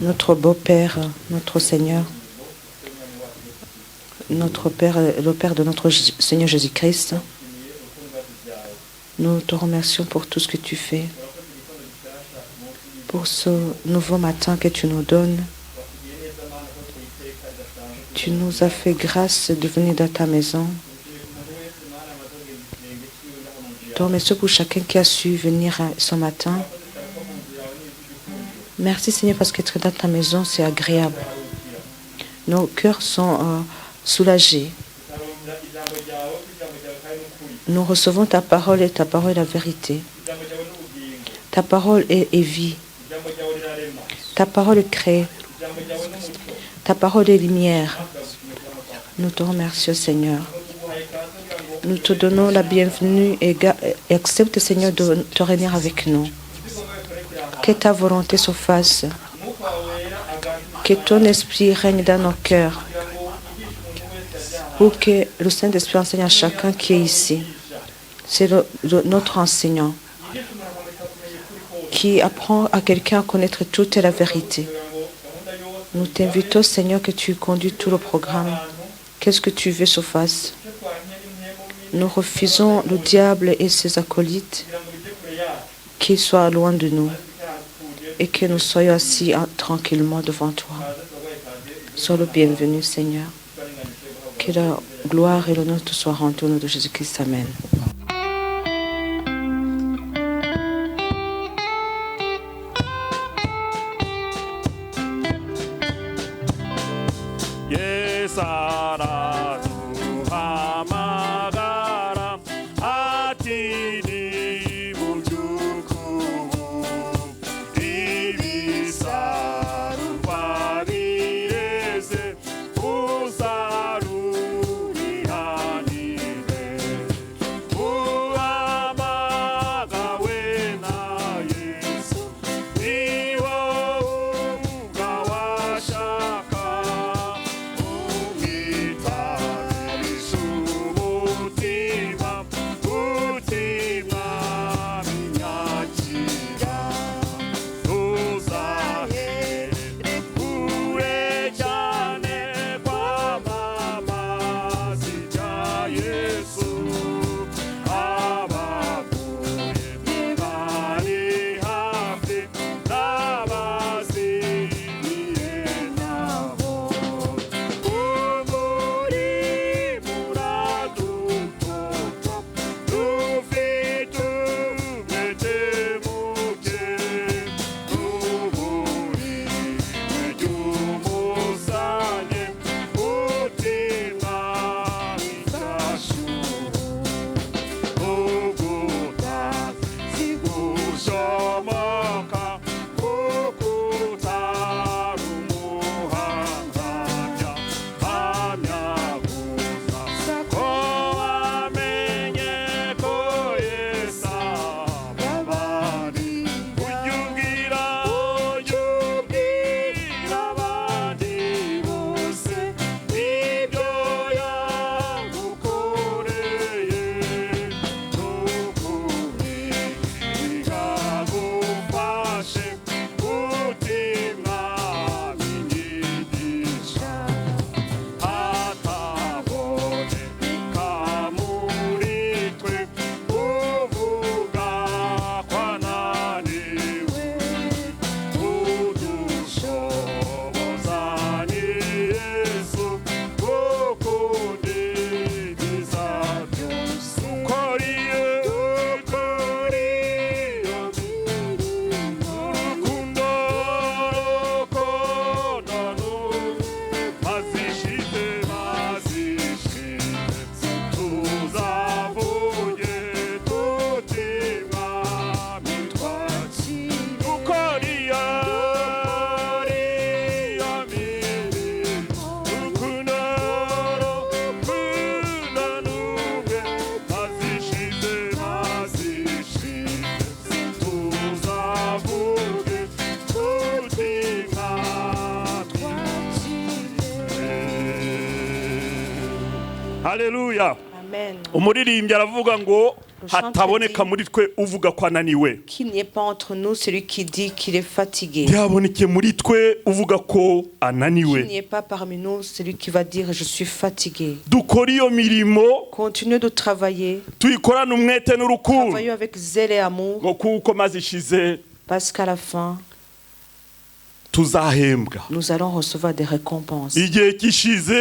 notre beau-Père, notre Seigneur, notre Père, le Père de notre Seigneur Jésus-Christ, nous te remercions pour tout ce que tu fais, pour ce nouveau matin que tu nous donnes. Tu nous as fait grâce de venir dans ta maison. Te remercions pour chacun qui a su venir ce matin. Merci Seigneur parce qu'être dans ta maison, c'est agréable. Nos cœurs sont soulagés. Nous recevons ta parole et ta parole est la vérité. Ta parole est vie. Ta parole est crée. Ta parole est lumière. Nous te remercions Seigneur. Nous te donnons la bienvenue et accepte Seigneur de te réunir avec nous. Que ta volonté se fasse. Que ton esprit règne dans nos cœurs. Pour que le Saint-Esprit enseigne à chacun qui est ici. C'est notre enseignant qui apprend à quelqu'un à connaître toute la vérité. Nous t'invitons Seigneur que tu conduis tout le programme. Qu'est-ce que tu veux se fasse? Nous refusons le diable et ses acolytes qu'ils soient loin de nous et que nous soyons assis tranquillement devant toi. Sois le bienvenu, Seigneur. Que la gloire et l'honneur te soient rendus au nom de Jésus-Christ. Amen. Haleluya. Umuririmbyi aravuga ngo hataboneka muri twe uvuga ko ananiwe, qu'il n'y ait pas entre nous celui qui dit qu'il est fatigué, ntihaboneke muri twe uvuga ko qu'il ananiwe. n'y ait pas parmi nous celui qui va dire je suis fatigué. Dukora iyo mirimo, Continuez de travailler, tuyikorane umwete n'urukundo, travaillons avec zèle et amour, ngo kuko maze ishize parce qu'à la fin, tuzahembwa. nous allons recevoir des récompenses. Igihe kishize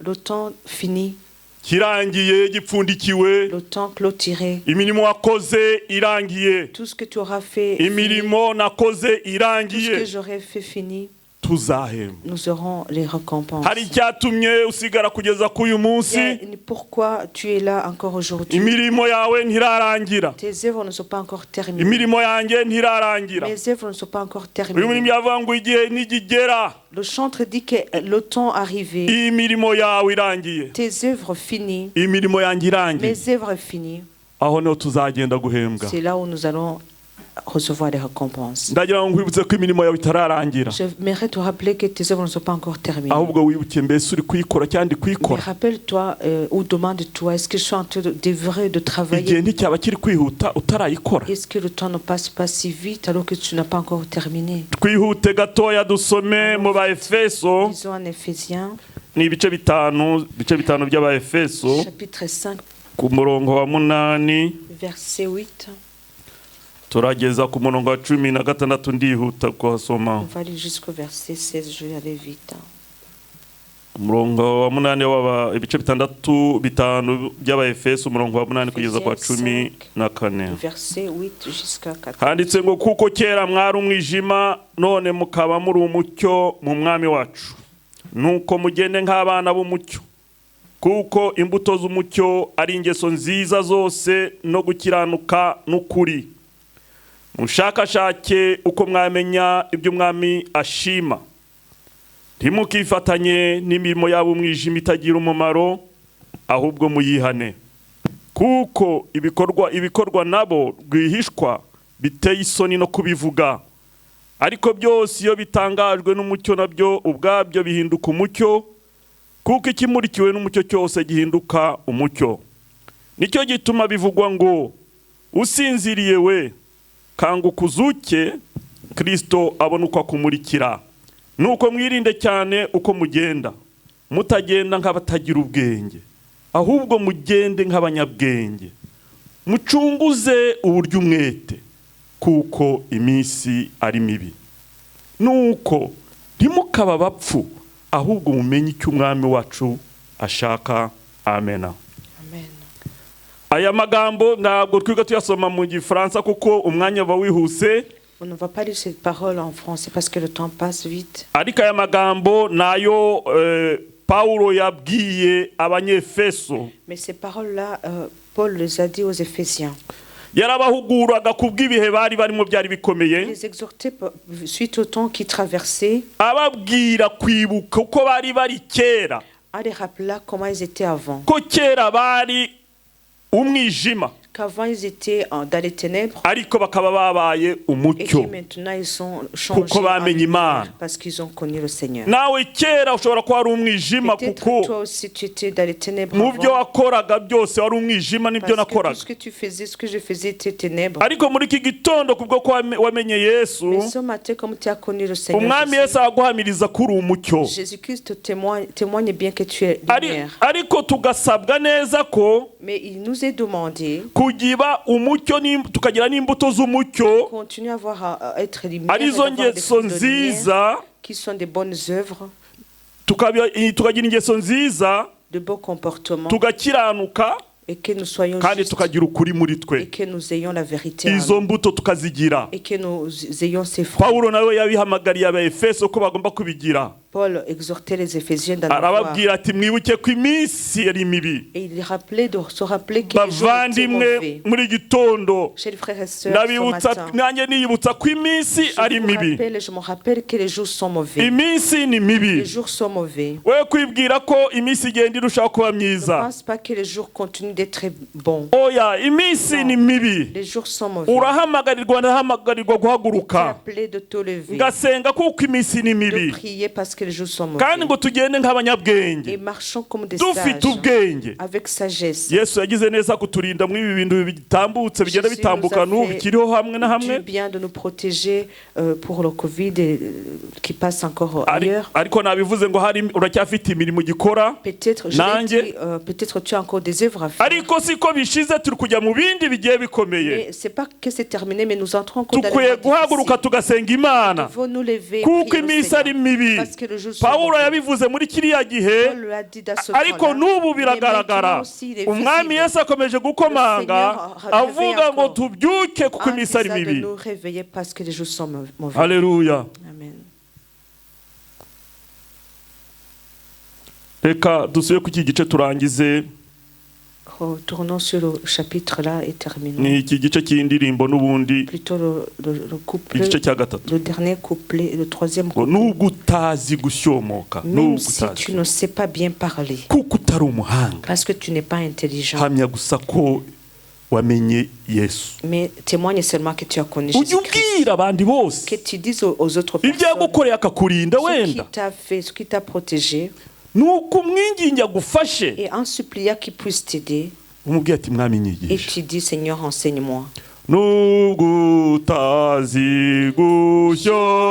Le temps fini, kirangiye gipfundikiwe, le temps clôturé, imirimo wakoze irangiye, tout ce que tu auras fait, fini, imirimo nakoze tout ce que irangiye, j'aurai fait fini, tuzahembwa. nous aurons les récompenses. Hari icyatumye usigara kugeza k'uyu munsi, Pourquoi tu es là encore aujourd'hui? imirimo yawe ntirarangira, Tes œuvres ne sont pas encore terminées. imirimo yanjye ntirarangira. Mes œuvres ne sont pas encore Uyu murimo terminées. yavuga ngo igihe nigigera Le chantre dit que le temps arrivé, iyi mirimo yawe irangiye, tes œuvres finies, imirimo yanjye irangiye, mes œuvres finies, aho niho tuzagenda guhembwa. c'est là où nous allons recevoir des récompenses. Ndagira ngo nkwibutse ko imirimo yawe itararangira, J'aimerais te rappeler que tes œuvres ne sont pas encore terminées. ahubwo wibuke mbese uri kuyikora cyangwa ndi Mais kuyikora. rappelle-toi ou demande-toi, est-ce que je suis en train d'œuvrer, de Igihe travailler? nticyaba kiri kwihuta utarayikora. Est-ce que le temps ne passe pas si vite alors que tu n'as pas encore terminé? Twihute gatoya dusome mu Baefeso, Lisons en Éphésiens, ni ibice bitanu by'Abaefeso, chapitre 5, ku murongo wa 8 verset 8. turageza ku murongo wa 16 ndihuta kuhasoma. On va aller jusqu'au verset 16, je vais aller vite. Umurongo wa 8 ibice bitanu by'Abaefeso, umurongo wa 8 kugeza kwa 14. Verset 8 jusqu'à 14. Handitse ngo kuko kera mwari umwijima none mukaba muri umucyo mu mwami wacu, nuko mugende nk'abana b'umucyo, kuko imbuto z'umucyo ari ingeso nziza zose no gukiranuka n'ukuri. Mushakashake uko mwamenya ibyo umwami ashima, ntimukifatanye n'imirimo yabo umwijima itagira umumaro, ahubwo muyihane, kuko ibikorwa nabo rwihishwa biteye isoni no kubivuga, ariko byose iyo bitangajwe n'umucyo nabyo ubwabyo bihinduka umucyo, kuko ikimurikiwe n'umucyo cyose gihinduka umucyo. Nicyo gituma bivugwa ngo usinziriye we kanguka uzuke, Kristo abona uko akumurikira. Nuko mwirinde cyane uko mugenda, mutagenda nk'abatagira ubwenge, ahubwo mugende nk'abanyabwenge, mucunguze uburyo umwete, kuko iminsi ari mibi. Nuko ntimukaba abapfu, ahubwo mumenye icyo umwami wacu ashaka. Amena. Amen. Aya magambo ntabwo twiga tuyasoma mu Gifaransa kuko umwanya uba wihuse. On ne va pas lire cette parole en français parce que le temps passe vite. Ariko aya magambo nayo Paulo yabwiye Abanyefeso. Mais ces paroles-là, Paul les a dit aux Éphésiens. Yarabahuguraga kubw'ibihe bari barimo byari bikomeye. Il les exhortait suite au temps qui traversait. Ababwira kwibuka uko bari kera. À les rappeler comment ils étaient avant. Ko kera bari umwijima, Qu'avant ils étaient dans les ténèbres. ariko bakaba babaye umucyo, Et que maintenant ils sont changés kuko bamenye Imana. parce qu'ils ont connu le Seigneur. Nawe kera ushobora kuba ari umwijima, Peut-être kuko toi aussi tu étais dans les ténèbres mu byo avant. wakoraga byose wari umwijima n'ibyo Parce que tout nakoraga. ce que tu faisais, ce que je faisais était ténèbres. Ariko muri iki gitondo kubwo ko wamenye Yesu, Mais ce matin, comme tu as connu le Seigneur, umwami Yesu aguhamiriza kuri umucyo. Jésus-Christ témoigne bien que tu es lumière. Ariko tugasabwa neza ko Mais il nous est demandé kugiba umucyo tukagira n'imbuto z'umucyo, continuer à être lumière, arizo ngeso nziza, qui sont des bonnes œuvres, tukagira ingeso nziza, de beaux comportements, tugakiranuka, et que nous soyons kandi justes, tukagira ukuri muri twe. et que nous ayons la vérité en Izo nous, mbuto tukazigira. et que nous ayons ces fruits. Paulo nawe yabihamagariye Abaefeso ko bagomba kubigira. Paul exhortait les Éphésiens dans la foi. Arababwira ati mwibuke ko iminsi yari mibi. Et il rappelait de se rappeler que les jours étaient Bavandimwe mauvais. muri gitondo, Chez les frères et sœurs, ce ndabibutsa matin, nanjye niyibutsa ko iminsi ari mibi. je me rappelle que les jours sont mauvais. Iminsi ni Les mibi. jours sont mauvais. We kwibwira ko iminsi igenda irushaho kuba Ne myiza. pense pas que les jours continuent d'être bon. oya iminsi ni mibi Les jours sont mauvais. urahamagarirwa ndahamagarirwa Tu es guhaguruka appelé de te lever, ngasenga kuko iminsi ni de mibi prier parce que les jours sont kandi mauvais. ngo tugende nk'abanyabwenge Et marchons comme des dufite sages, ubwenge. avec sagesse. Yesu yagize neza kuturinda muri ibi bintu bitambutse bigenda Jésus bitambuka nous a n'ubu fait bikiriho hamwe na hamwe Du bien de nous protéger pour le Covid et, qui passe encore ailleurs. ariko nabivuze ngo hari uracyafite imirimo gikora Peut-être, je l'ai dit, peut-être tu as encore des œuvres à faire. ariko siko bishize turi kujya mu bindi bigiye bikomeye. Mais c'est pas que c'est terminé, mais nous entrons encore dans Tukwiye les guhaguruka tugasenga Imana Nous devons nous lever, kuko prier le iminsi ari Seigneur, mibi. parce que le jour sont Pawulo mauvais. yabivuze muri kiriya gihe, Paul l'a dit dans ce ariko temps-là, n'ubu mais biragaragara. maintenant aussi, il est Umwami visible. Yesu akomeje gukomanga Le Seigneur avuga ngo encore tubyuke kuko en iminsi ari disant de mibi. nous réveiller parce que les jours sont mauvais. Haleluya. Amen. Reka dusubire ku iki gice turangize. Retournons sur le chapitre là et terminons. Ni iki gice cy'indirimbo n'ubundi Plutôt le couplet, igice cya gatatu. le dernier couplet, le troisième Ngo couplet. nubwo utazi gusyomoka Même nubwo si utazi tu ne sais pas bien parler, kuko utari umuhanga parce que tu n'es pas intelligent, hamya gusa ko wamenye Yesu mais témoigne seulement que tu as connu ujye Jésus-Christ. ubwira abandi bose Que tu dises aux autres ibyo personnes yagukoreye akakurinda ce qui wenda t'a fait, ce qui t'a protégé, nuko umwingingi agufashe et en suppliant qu'il puisse t'aider, umubwiye ati mwami et nyigisha tu dis Seigneur, enseigne-moi. nubwo utazi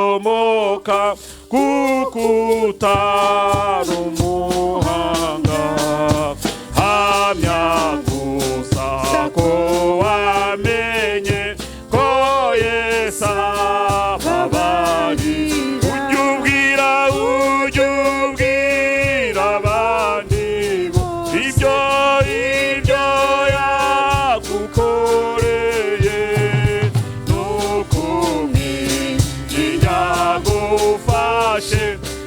gusyomoka kuko utari umuhanga hamya gusa ko wamenye ko Yesu ababarira. Ujye ubwira abandi ibyo yagukoreye nuko umwinginga agufashe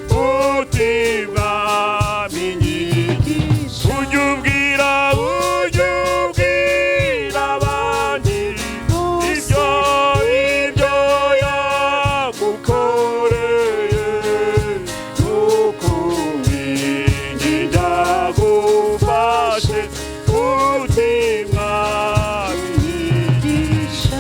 uti mwami nyigisha. Ujye ubwira abandi ibyo yagukoreye nuko umwinginga agufashe uti mwami nyigisha.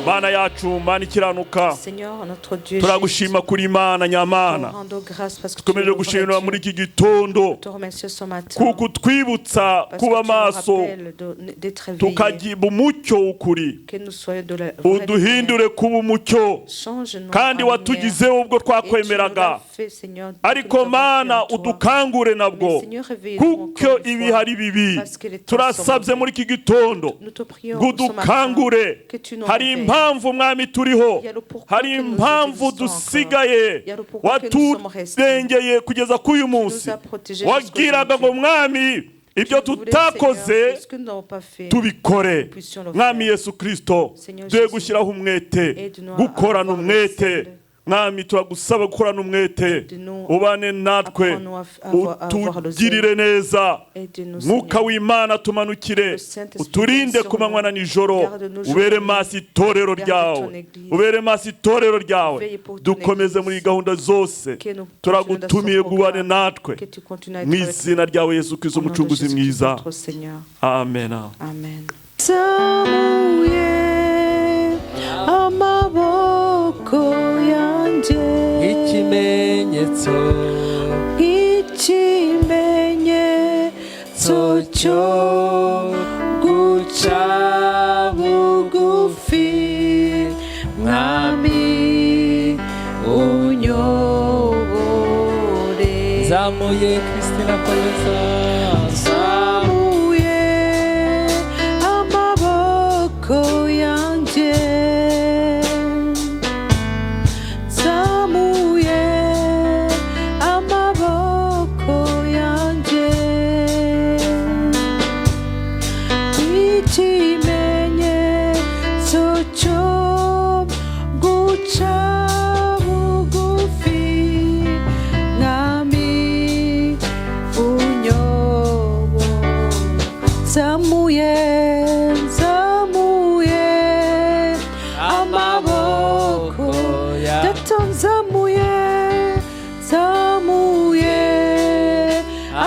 Mana yacu, Mana ikiranuka, Seigneur, notre Dieu, turagushima kuri Imana nyamana. rends grâce parce que tu Dukomeje es le gushimira vrai muri Dieu. iki gitondo Te remercie ce matin kuko utwibutsa parce kuba que tu nous maso rappelles d'être éveillés, tukagira umucyo w'ukuri, que nous soyons de la vraie lumière. uduhindure kuba umucyo Change-nous kandi en watugizeho ubwo lumière. Et tu nous twakwemeraga, l'as fait, Seigneur, que ariko nous avons Mana cru en toi. udukangure nabwo Mais Seigneur, réveille-nous kuko encore une ibi fois, hari bibi. parce que les temps sont Turasabye mauvais. muri iki gitondo Nous te prions ngo ce matin udukangure. que tu nous Hari réveilles. impamvu mwami turiho, Il y a le pourquoi hari que nous impamvu existons dusigaye, encore. Il y a le pourquoi que nous sommes restés. waturengeye kugeza kuri uyu munsi. nous as protégés Wagiraga ngo jusqu'aujourd'hui. mwami ibyo Tu voulais, tutakoze Seigneur, que ce que nous n'avons pas fait, tubikore. nous puissions le Mwami faire. Yesu Kristo, Seigneur duhe Jésus, gushyiraho umwete, aide-nous à gukorana avoir le umwete. zèle. Mwami turagusaba gukorana umwete, Aide-nous, ubane natwe, apprends-nous à avoir le utugirire neza. Aide-nous, Mwuka Seigneur. w'Imana tumanukire, Le Saint-Esprit uturinde sur ku manywa na nous. nijoro, Garde-nous jour ubere et nuit. maso itorero Garde ryawe, ton église. ubere maso itorero ryawe. Veille pour ton Dukomeze église. muri gahunda zose, Que nous turagutumiye continuons dans ce gubane programme. natwe, Que tu continues à mu être avec izina nous. ryawe Yesu Kristo Au nom de umucunguzi Jésus-Christ, mwiza, notre Seigneur. amen. Amen. Amaboko yanjye ikimenyetso ikimenyetso cyo guca bugufi mwami unyobore zamuye Christina Koleza zamuye amaboko yanjye zamuye amaboko yanjye ikimenyetso cyo guca bugufi mwami unyobo zamuye zamuye amaboko data zamuye zamuye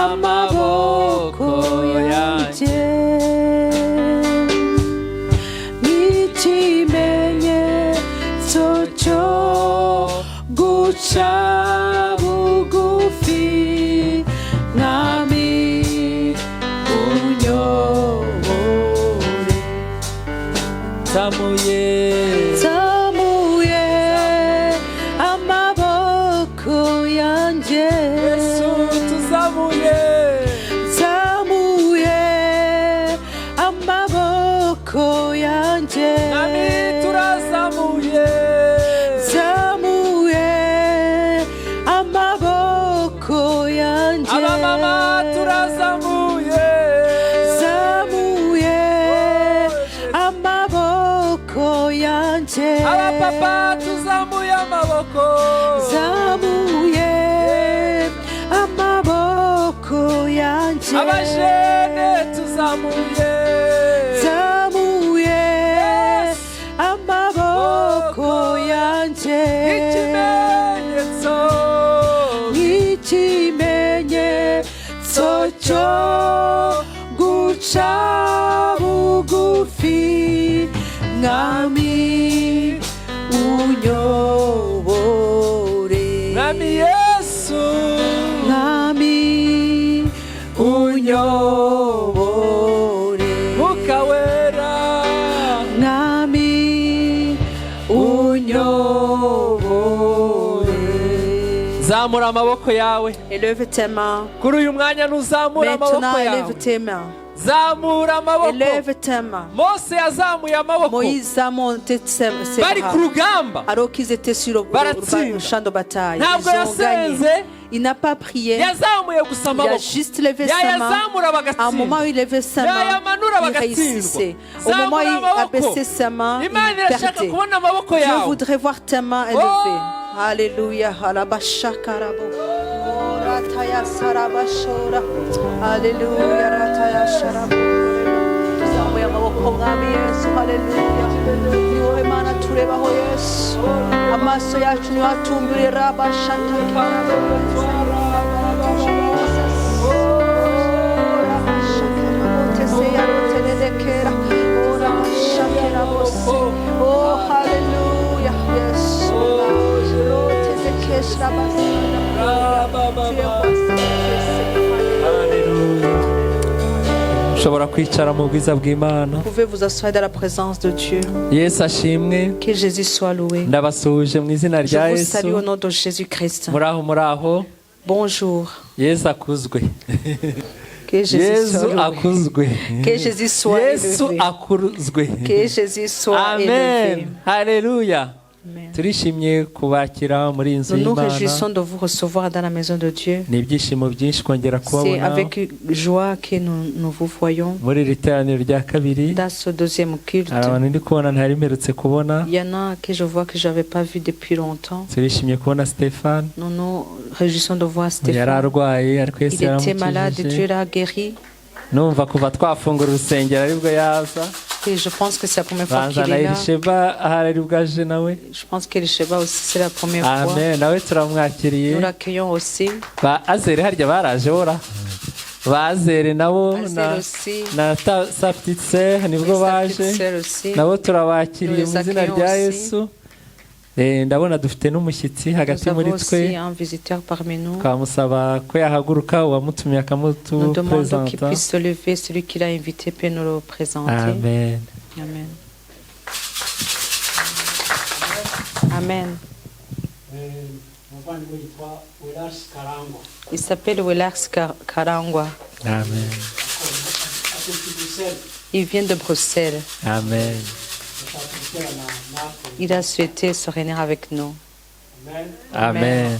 amaboko yanjye yanjye Yesu tuzamuye zamuye amaboko yanjye Mwami turazamuye zamuye amaboko yanjye abamama turazamuye zamuye amaboko yanjye abapapa tuzamuye amaboko zamuye amaboko yanjye abajene tuzamuye zamuye amaboko yanjye ikimenyetso nk'ikimenyetso cyo guca bugufi mwami unyobore Mwami Yesu mwami unyobore mukawera mwami unyobore zamura amaboko yawe élève tes mains kuri uyu mwanya ntuzamura maintenant amaboko élève yawe tes mains zamura amaboko élève tes mains Mose yazamuye amaboko Moïse a monté ses bari ku bras rugamba alors qu'ils étaient sur le Baratsinda. champ de bataille ntabwo ils ont gagné yasenze il n'a pas prié yazamuye gusa il a amaboko juste levé sa main yayazamura à un moment bagatsindwa où il levait sa yayamanura main il réussissait au moment où il abaissait sa main Imana il irashaka perdait kubona amaboko Dieu yawe voudrait voir tes mains élevées alléluia alabashakarabo rataya sarabashora alléluia rataya sharabo tuzamuye amaboko mwami Yesu haleluya ni wowe Mana turebaho Yesu amaso yacu niwatumbire rabashakarabo oh hallelujah yes ushobora kwicara mu bwiza bw'Imana Vous pouvez vous asseoir dans la présence de Dieu. Yesu ashimwe Que Jésus soit loué. ndabasuhuje mu izina Je rya vous Yesu salue au nom de Jésus-Christ. muraho Bonjour. Yesu akuzwe Que Jésus Yesu soit loué. akuzwe Que Jésus soit Yesu élevé. akuzwe Que Jésus soit élevé. amen haleluya Amen. turishimye kubakira muri iyi nzu Nous nous y'Imana réjouissons de vous recevoir dans la maison de Dieu. ni ibyishimo byinshi kongera C'est kubabona avec joie que nous vous voyons muri iri teraniro rya kabiri dans ce deuxième culte. hari abantu ndi kubona ntari mperutse kubona Il y en a que je vois que je n'avais pas vu depuis longtemps. turishimye kubona Stéphane Nous nous réjouissons de voir yari Stéphane. arwaye ariko Yesu Il était malade, Dieu yaramukijije l'a guéri. numva kuva twafungura urusengero aribwo yaza Et je pense que c'est la première fois qu'il banza na est là. Elisheba ahari aribwo aje nawe Je pense qu'Elisheba aussi, c'est la première fois. amen nawe turamwakiriye Nous l'accueillons aussi. ba azere harya baraje bora ba azere nabo Azere aussi. na sa petite sœur nibwo Et sa baje petite sœur aussi. nabo turabakiriye Nous mu les izina accueillons rya aussi. Yesu ndabona dufite n'umushyitsi hagati Nous muri avons twe aussi un visiteur parmi nous. twamusaba ko yahaguruka uwamutumiye Nous demandons qu'il akamutuperezanta puisse se lever. Celui qui l'a invité peut nous le présenter. amen Amen. Amen. umuvandimwe yitwa Welasi Karangwa Il s'appelle Welax Karangwa. amen aturuka i Bruxelles Il vient de Bruxelles. amen ashaka guterana natwe Il a souhaité se réunir avec nous. amen amen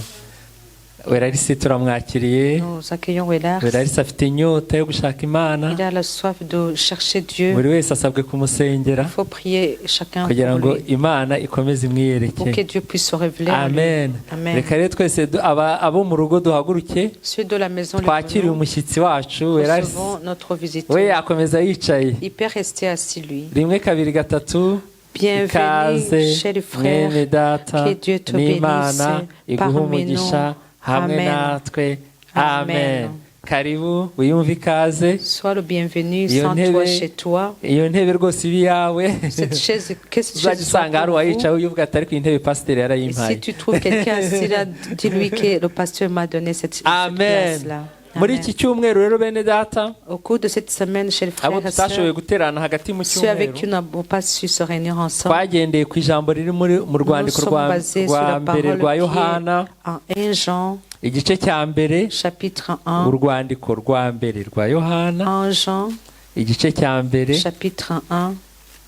werarisi turamwakiriye Nous accueillons Welax. werarisi afite inyota yo gushaka imana Il a la soif de chercher Dieu. buri wese asabwe kumusengera Il faut prier chacun kugira ngo pour lui, imana ikomeze pour que imwiyereke Dieu puisse se révéler en lui. amen Amen. reka rero twese abo mu rugo duhaguruke Ceux de la maison, twakiriye umushyitsi wacu werarisi recevons notre we visiteur. yakomeza yicaye Il peut rester assis, lui. rimwe kabiri gatatu ikaze Bienvenue, chers frères. mwene data Que Dieu te n'imana bénisse iguha parmi umugisha nous. hamwe Amen. natwe Amen. amen karibu wiyumve ikaze Sois le bienvenu, Iyo sens-toi ntebe- chez toi. iyo ntebe rwose iba iyawe Cette chaise, que cette uzajya chaise soit usanga hari pour vous. uwayicaye uyivuga ati ariko iyi ntebe pasiteri Et yarayimpaye si tu trouves quelqu'un assis là, dis-lui que le pasteur m'a donné cette amen place-là. muri Amen. iki cyumweru rero bene data Au cours de cette semaine, chers abo frères et tutashoboye sœurs, guterana hagati mu ceux avec qui cyumweru nous n'avons pas su se réunir ensemble, twagendeye ku ijambo riri mu nous rwandiko sommes basés sur la rwa mbere parole rwa qui yohana est en 1 Jean igice cya mbere chapitre 1, urwandiko rwa mbere rwa Yohana 1 Jean, igice cya mbere chapitre 1,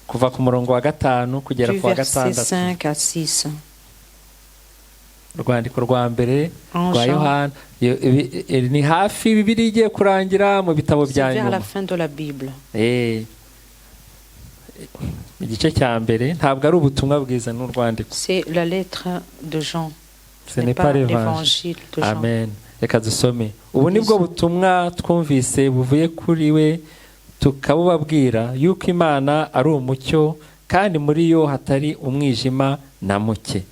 kuva ku murongo wa 5 kugera du ku wa verset 6. 5 à 6. urwandiko rwa mbere rwa Jean. Yohana ni hafi Bibiliya igiye kurangira mu bitabo C'est bya vers la nyuma. fin de la Bible. Igice cya mbere ntabwo ari ubutumwa bwiza n'urwandiko. C'est la lettre de Jean. Ce n'est pas l'évangile de Jean. Amen. Reka dusome. Ubu nibwo butumwa twumvise buvuye kuri we, tukabubabwira yuko Imana ari umucyo kandi muri yo hatari umwijima na muke.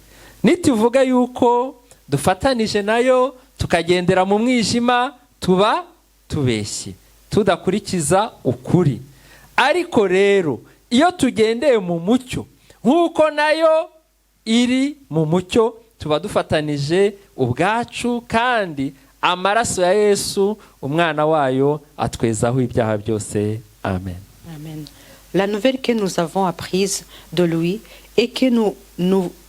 Nituvuga yuko dufatanije nayo tukagendera mu mwijima, tuba tubeshye, tudakurikiza ukuri. Ariko rero iyo tugendeye mu mucyo nk'uko nayo iri mu mucyo, tuba dufatanije ubwacu, kandi amaraso ya Yesu umwana wayo atwezaho ibyaha byose. Amen. Amen. La nouvelle que nous avons apprise de lui et que nous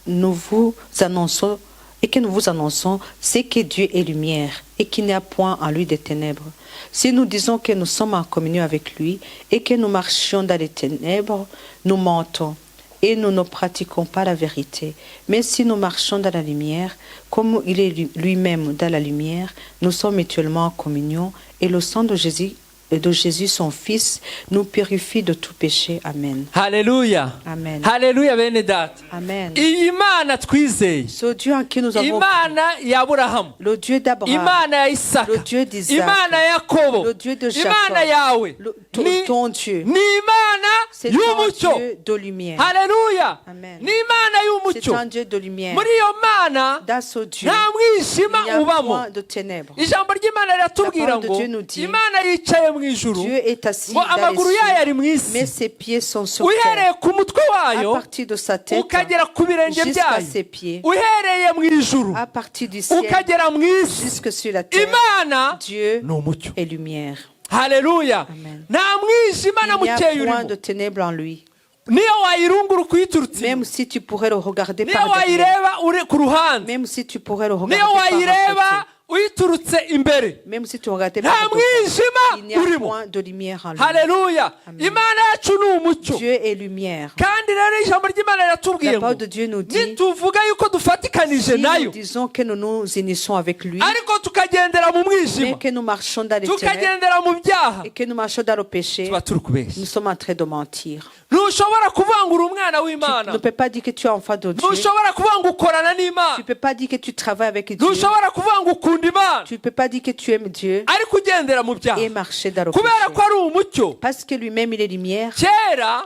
vous annonçons, c'est que Dieu est lumière et qu'il n'y a point en lui de ténèbres. Si nous disons que nous sommes en communion avec lui et que nous marchions dans les ténèbres, nous mentons et nous ne pratiquons pas la vérité. Mais si nous marchons dans la lumière, comme il est lui-même dans la lumière, nous sommes mutuellement en communion et le sang de Jésus, son Fils, nous purifie de tout péché. Amen. Haleluya. Amen. Haleluya bene data. Amen. Iyi Mana twizeye, Ce Dieu en qui nous avons Imana ya Aburahamu, le Dieu d'Abraham, Imana ya Isaka, le Dieu d'Isaac, Imana ya Yakobo, le Dieu de Jacob, Imana yawe ton Dieu, ni Imana c'est un y'umucyo. Dieu de lumière. Haleluya. Amen. Ni Imana C'est y'umucyo. un Dieu de lumière. Muri iyo Mana Dans ce Dieu, nta il mwijima n'y a ubamo. point de ténèbres. Ijambo ry'Imana riratubwira La parole de ngo Dieu nous dit, Imana yicaye mu ijuru, Dieu est assis ngo dans les amaguru yayo ari cieux, mu isi, mais ses pieds sont sur uhereye terre. ku mutwe À wayo partir de sa tête ukagera ku birenge jusqu'à byayo, ses pieds, uhereye mu ijuru à partir du ciel ukagera mu isi. jusque sur la terre, Imana Dieu ni umucyo. est lumière. Haleluya. Amen. Nta mwijima na Il n'y a mukeya point urimo. de ténèbres en lui. Niyo wayirungura ukuyiturutse Même inyuma, si tu pourrais le regarder niyo par derrière, wayireba uri ku ruhande, même si tu pourrais le niyo regarder par à wayireba côté, uyiturutse imbere, même si tu regardais nta par à côté, il mwijima n'y a urimo. point de lumière en lui. Haleluya. Imana yacu ni umucyo. Dieu est lumière. Kandi rero ijambo ry'Imana riratubwiye La ngo parole de Dieu nous dit, nituvuga yuko dufatikanije si nous nayo disons que nous nous unissons avec lui, ariko tukagendera mu mais mwijima, que nous marchons dans les ténèbres tukagendera mu byaha, et que nous marchons dans le péché, tuba turi kubeshya. nous sommes en train de mentir. Ntushobora kuvuga ngo uri umwana Tu w'Imana, ne peux pas dire que tu es enfant de Dieu. ntushobora kuvuga ngo ukorana Tu n'Imana, ne peux pas dire que tu travailles avec Dieu. ntushobora kuvuga ngo ukunda Imana Tu ne peux pas dire que tu aimes Dieu ariko ugendera mu byaha, et marcher dans le kubera ko péché. ari umucyo. Parce que lui-même, il est lumière. Kera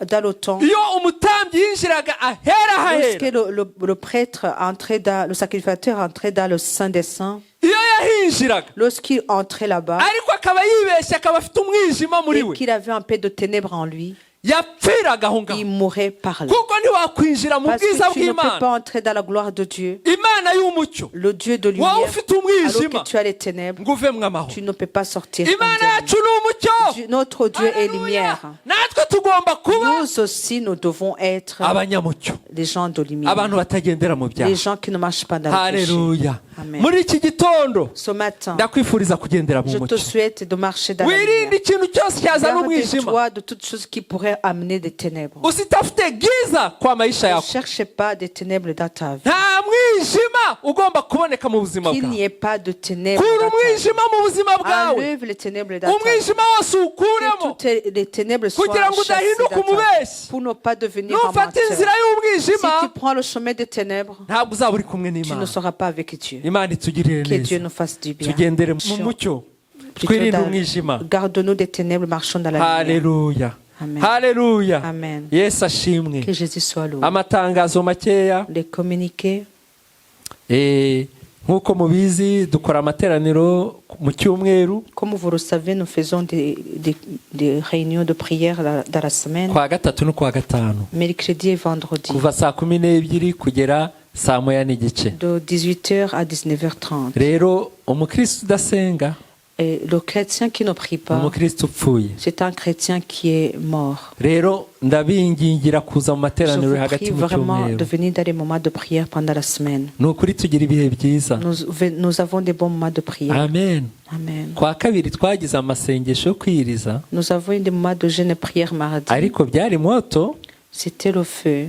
Dans le temps, iyo umutambyi yinjiraga ahera lorsque hahera, le prêtre entrait le sacrificateur entrait dans le Saint des Saints, iyo yahinjiraga lorsqu'il entrait là-bas ariko akaba yibeshya, akaba afite umwijima muri et we, qu'il avait un peu de ténèbres en lui, yapfiraga aho ngaho, il mourait par là. kuko ntiwakwinjira mu Parce bwiza que tu ne peux bw'Imana, pas entrer dans la gloire de Dieu, Imana y'umucyo, le Dieu de wowe lumière, ufite alors umwijima que tu as les ténèbres, ngo uvemwo amahoro. tu ne peux pas sortir. Imana indemne. yacu ni umucyo. Notre Dieu est Haleluya. lumière. Natwe tugomba kuba Nous aussi, nous devons être abanyamucyo, les gens de lumière, abantu batagendera mu byaha. les gens qui ne marchent pas dans le péché. Haleluya. Amen. Muri iki gitondo Ce matin, ndakwifuriza kugendera mu je te mucyo. souhaite de marcher dans la Wirinde lumière. ikintu cyose cyazana umwijima. Garde-toi de toutes choses qui pourraient amener des ténèbres. Usitafute giza kwa maisha Ne yako. cherche pas des ténèbres dans ta vie. Nta mwijima ugomba kuboneka mu buzima Qu'il n'y bwawe. ait pas de ténèbres Kura dans ta vie. umwijima mu buzima bwawe. Enlève les ténèbres dans ta vie. Umwijima wose Que uwukuremo toutes les ténèbres soient kugira ngo chassées udahinduka dans ta vie umubeshyi. pour ne pas devenir un Nufata menteur. inzira Si y'umwijima tu prends le chemin des ténèbres, ntabwo uzaba uri kumwe tu ne n'Imana. seras pas avec Dieu. Imana itugirire Que Dieu neza. nous fasse du bien. Tugendere mu mucyo. Plutôt Twirinde dans- umwijima. Garde-nous des ténèbres, marchons dans la lumière. Haleluya. Amen. Haleluya. Amen. Yesu ashimwe. Que Jésus soit loué. Amatangazo makeya. Les communiqués, Nk'uko mubizi dukora amateraniro mu cyumweru comme vous le savez, nous faisons des réunions de prière dans la semaine, kwa gatatu no kwa gatanu, mercredi et vendredi, kuva saa 12 kugera saa 1:15. de 18h à 19h30. Rero umukristo udasenga Et le chrétien qui ne prie ni pas, umukristo upfuye. c'est un chrétien qui est mort. rero ndabingingira kuza mu Je materaniro vous hagati prie mu vraiment cyumweru. de venir dans les moments de prière pendant la semaine. ni ukuri tugira ibihe byiza. Nous avons des bons moments de prière. amen. Amen. kwa kabiri twagize amasengesho yo kwiriza, Nous avons eu des moments de jeûne et prière mardi. ariko byari moto, C'était le feu.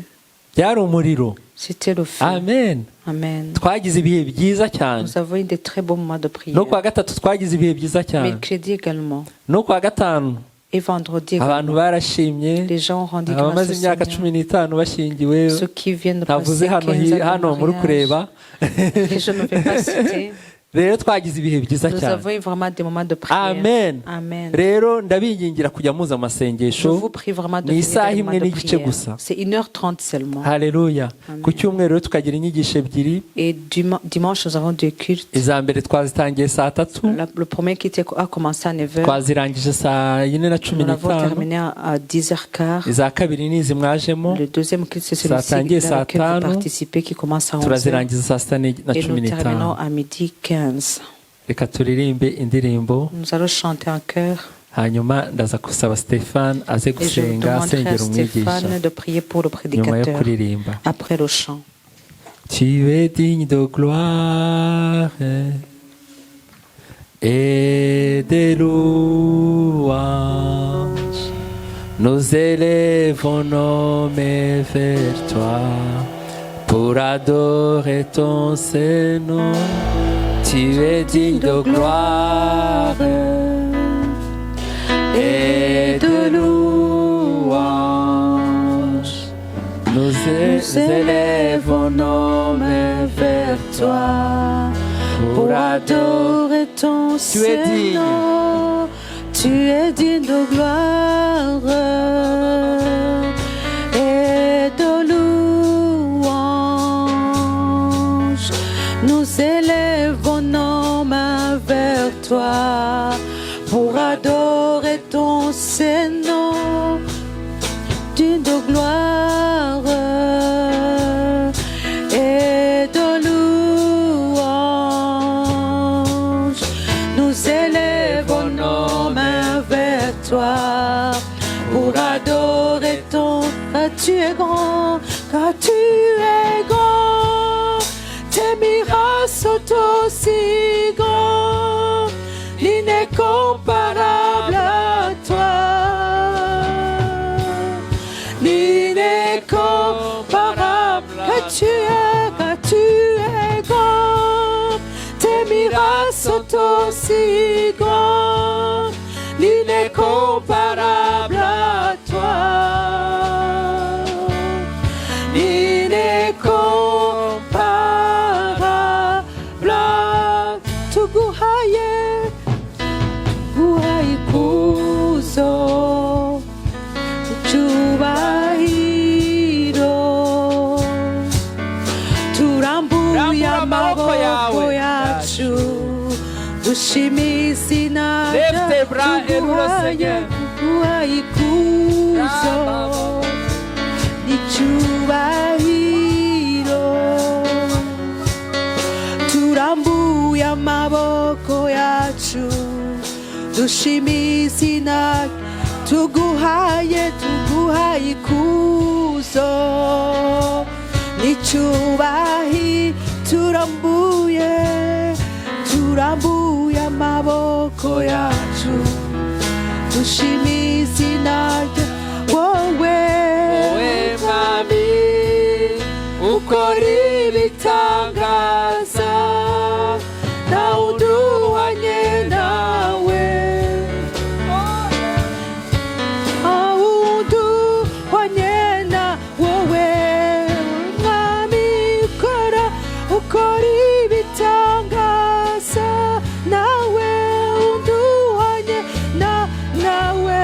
byari umuriro. C'était le feu. amen. Amen. twagize ibihe byiza cyane. Nous avons eu de très bons moments de prière. no kwa gatatu twagize ibihe byiza cyane. Mercredi également. no kwa gatanu Et vendredi abantu également. barashimye. Les gens ont rendu grâce abamaze au imyaka Seigneur. 15 bashyingiwe. Ceux qui viennent de ntavuze passer 15 ans hano de muri mariage. kureba. Et je ne vais pas citer. rero twagize ibihe byiza Nous cyane. avons eu vraiment des moments de prière. amen. Amen. rero ndabingingira kujya muza Je amasengesho. vous prie vraiment de ni venir dans isaha les imwe moments de n'igice prière. gusa. C'est 1h30 seulement. haleluya. Amen. ku cyumweru rero tukagira inyigisho ebyiri. Et dimanche, nous avons deux cultes. iza mbere twazitangiye saa 3, Le premier culte a commencé à 9h. twazirangije saa 4:15. Nous l'avons terminé à 10h15. iza kabiri ni izi mwajemo, Le deuxième culte, c'est celui-ci Zatangiye dans saa lequel vous 5. participez, qui commence à 11h. turazirangiza saa 6:15. Et nous terminons à midi 15. reka turirimbe indirimbo, Nous allons chanter en chœur. hanyuma ndaza gusaba Stéphane aze Et je gusenga demanderai à asengera umwigisha Stéphane de prier pour le nyuma yo prédicateur kuririmba. après le chant. Tu es digne de gloire et de louange. Nous élevons nos mains vers toi pour adorer ton Seigneur. Tu es digne de gloire et de louange. Nous élevons nos mains vers toi Pour adorer ton Tu es digne. Seigneur, tu es digne de gloire et de louange. Nous élevons nos mains vers toi pour adorer ton Seigneur, digne de gloire et de louange. Nous élevons nos mains vers toi pour adorer ton. Car tu es grand, car tu es grand. Tes miracles sont aussi grands, l'incomparable à toi. L'incomparable, car tu es grand. Tes miracles sont aussi grands, l'incomparable à toi. L'incomparable à tuguhaye, tuguhaye kuzo, cyubahiro. Turambuye amaboko yacu, dushime izina Lève tes bras et loue le Seigneur. tuguhaye kuzo, n'icyubahiro. Turambuye amaboko yacu, dushime izina, tuguhaye ikuzo n'icyubahiro. Turambuye amaboko yacu, dushime izina rye. Wowe mwami ukora ibitangaza, nta wundi uhwanye nawe. Nta wundi uhwanye na wowe mwami ukora ibitangaza, nawe wundi uhwanye nawe.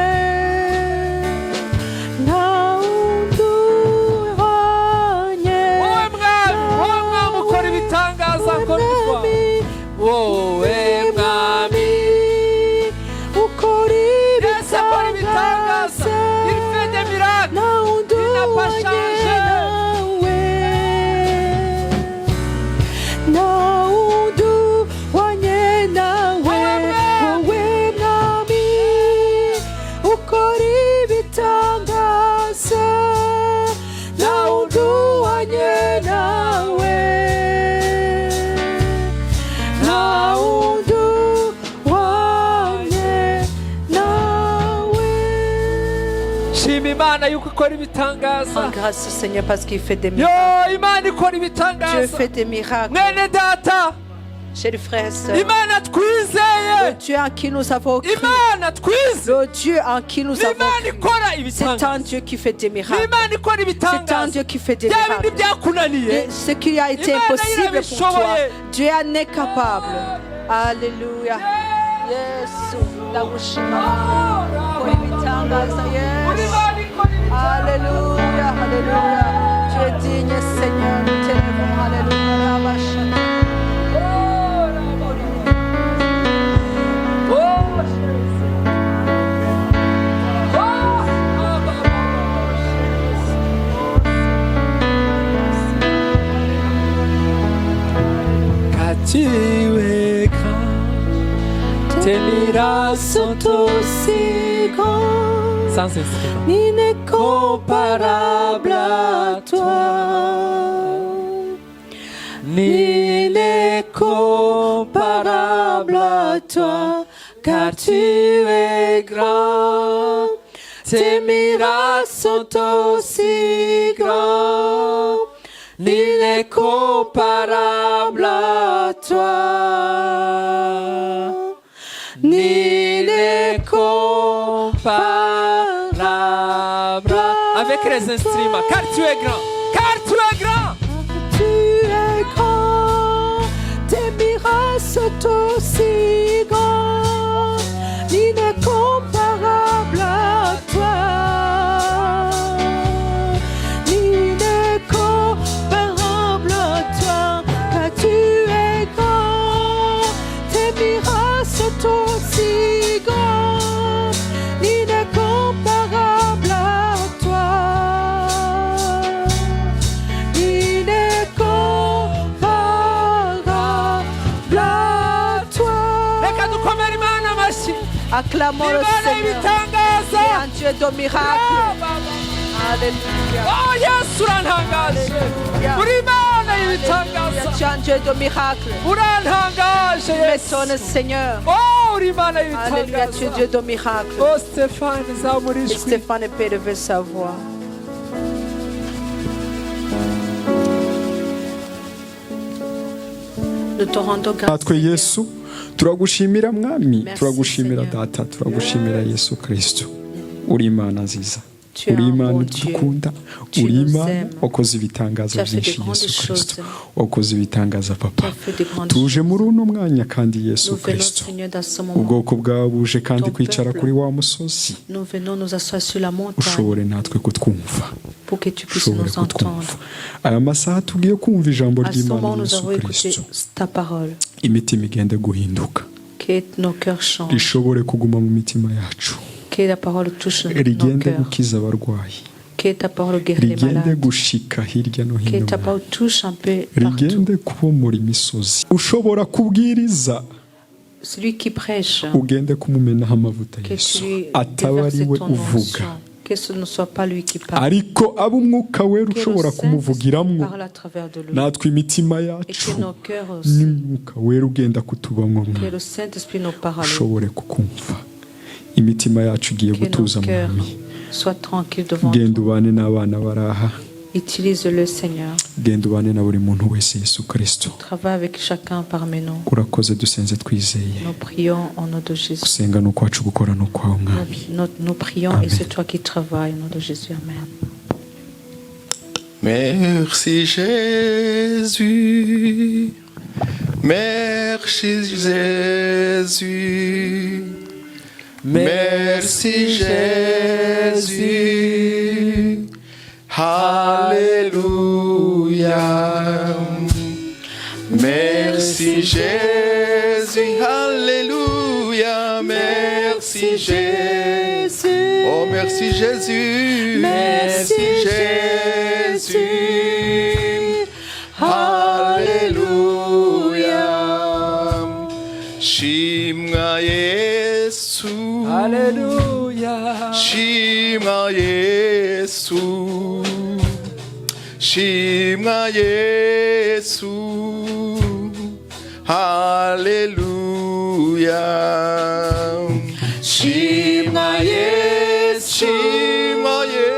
Nta wundi uhwanye wowe mwami ukora ibitangaza nkorwa. wowe mwami ukora Yesu akora ibitangaza. ibitangaza, Il fait des miracles. nta wundi Il n'a pas uhwanye changé. nawe. Nta wundi uhwanye nawe. Wowe Imana yuko ikora ibitangaza. Rends grâce au Seigneur parce qu'il fait des Yo, miracles. Imana ikora Dieu ibitangaza. fait des miracles. Mwene data, Chers frères et sœurs, Imana le twizeye. Dieu en qui nous avons cru, Imana twizeye. le Dieu en qui nous avons Imana cru, ikora c'est ibitangaza. un Dieu qui fait des miracles. Imana ikora C'est un ibitangaza. Dieu qui fait des Bya bindi miracles. byakunaniye. Et ce qui a été Imana impossible pour toi, irabishoboye. Dieu en est capable. Alléluia. Yesu, ndagushima. Kora ibitangaza, Yesu. Alléluia, alléluia. Tu es digne, Seigneur. Nous t'élèvons. Alléluia. Rabashana. Tu es grand, tes miracles sont aussi grands, sans instrument, Incomparable à toi. Incomparable à toi, car tu es grand. Tes miracles sont aussi grands. Nul n'est comparable à toi. Nul n'est comparable. avec les instruments, car tu es grand, car tu es grand. Tu es grand, tes miracles sont aussi grands, incomparable à toi, incomparable à toi, car tu es grand, tes miracles sont aussi grands, incomparable à toi. Acclamons le Seigneur. C'est un Dieu de miracles. Alléluia. Oh Yesu urantangaje, uri Imana y'ibitangaza, Tu es un Dieu de miracles. urantangaje Yesu. Mettons le Seigneur. Oh uri Imana Alléluia, tu es y'ibitangaza. Dieu de miracles. Oh Stéphane Et zamurishwe. Stéphane peut élever sa voix. Nous te rendons grâce. natwe yesu turagushimira mwami Merci, turagushimira Seigneur. data turagushimira yesu kristo uri imana nziza Tu es uri un imana bon Dieu. idukunda Tu uri nous imana aimes. wakoze ibitangaza Tu as fait byinshi de grandes yesu kristo choses. wakoze ibitangaza Tu papa as fait de grandes tuje choses. muri uno mwanya kandi yesu Nous venons, kristo Seigneur, dans ce moment. ubwoko bwawe buje kandi Ton kwicara peuple. kuri wa musozi Nous venons nous asseoir sur la montagne ushobore natwe kutwumva pour que tu puisses ushobore nous entendre. kutwumva aya masaha tugiye kumva ijambo À ce moment, ry'imana nous yesu avons écouté kristo ta parole. imitima igende guhinduka Que nos cœurs changent. rishobore kuguma mu mitima yacu Que la parole touche nos rigende cœurs. gukiza abarwayi Que ta parole guérit les rigende malades. gushika hirya no Que hino ta parole touche un peu partout. rigende kubomora imisozi ushobora kubwiriza Celui qui prêche, ugende kumumenaho amavuta que yesu tu lui ataba ari déverses we ton uvuga onction. Que ce ne soit pas lui qui parle. ariko abo umwuka wera Que le ushobora Saint-Esprit kumuvugiramo parle à travers de lui. natwe imitima Et yacu que nos cœurs aussi. n'umwuka wera ugenda kutubamo Que le Saint-Esprit nous parle. ushobore kukumva imitima yacu igiye Que nos gutuza cœurs mwami soient tranquilles devant genda toi. ubane n'abana baraha Utilise-le, Seigneur. genda ubane na buri muntu wese yesu kristo Travaille avec chacun parmi nous. urakoze dusenze twizeye Nous prions au nom de Jésus. gusenga ni ukwacu gukora ni ukwawe mwami Nous prions Amen. et c'est toi qui travailles au nom de Jésus. Amen. Merci Jésus, merci Jésus, merci Jésus, Alléluia. Merci Jésus, Alléluia, merci Jésus, oh merci Jésus, merci Jésus, Alléluia. Shimwa Yesu, Alléluia. Shimwa Yesu, Shimwa Yesu, Alléluia. Shimwa Yesu, Shimwa Yesu.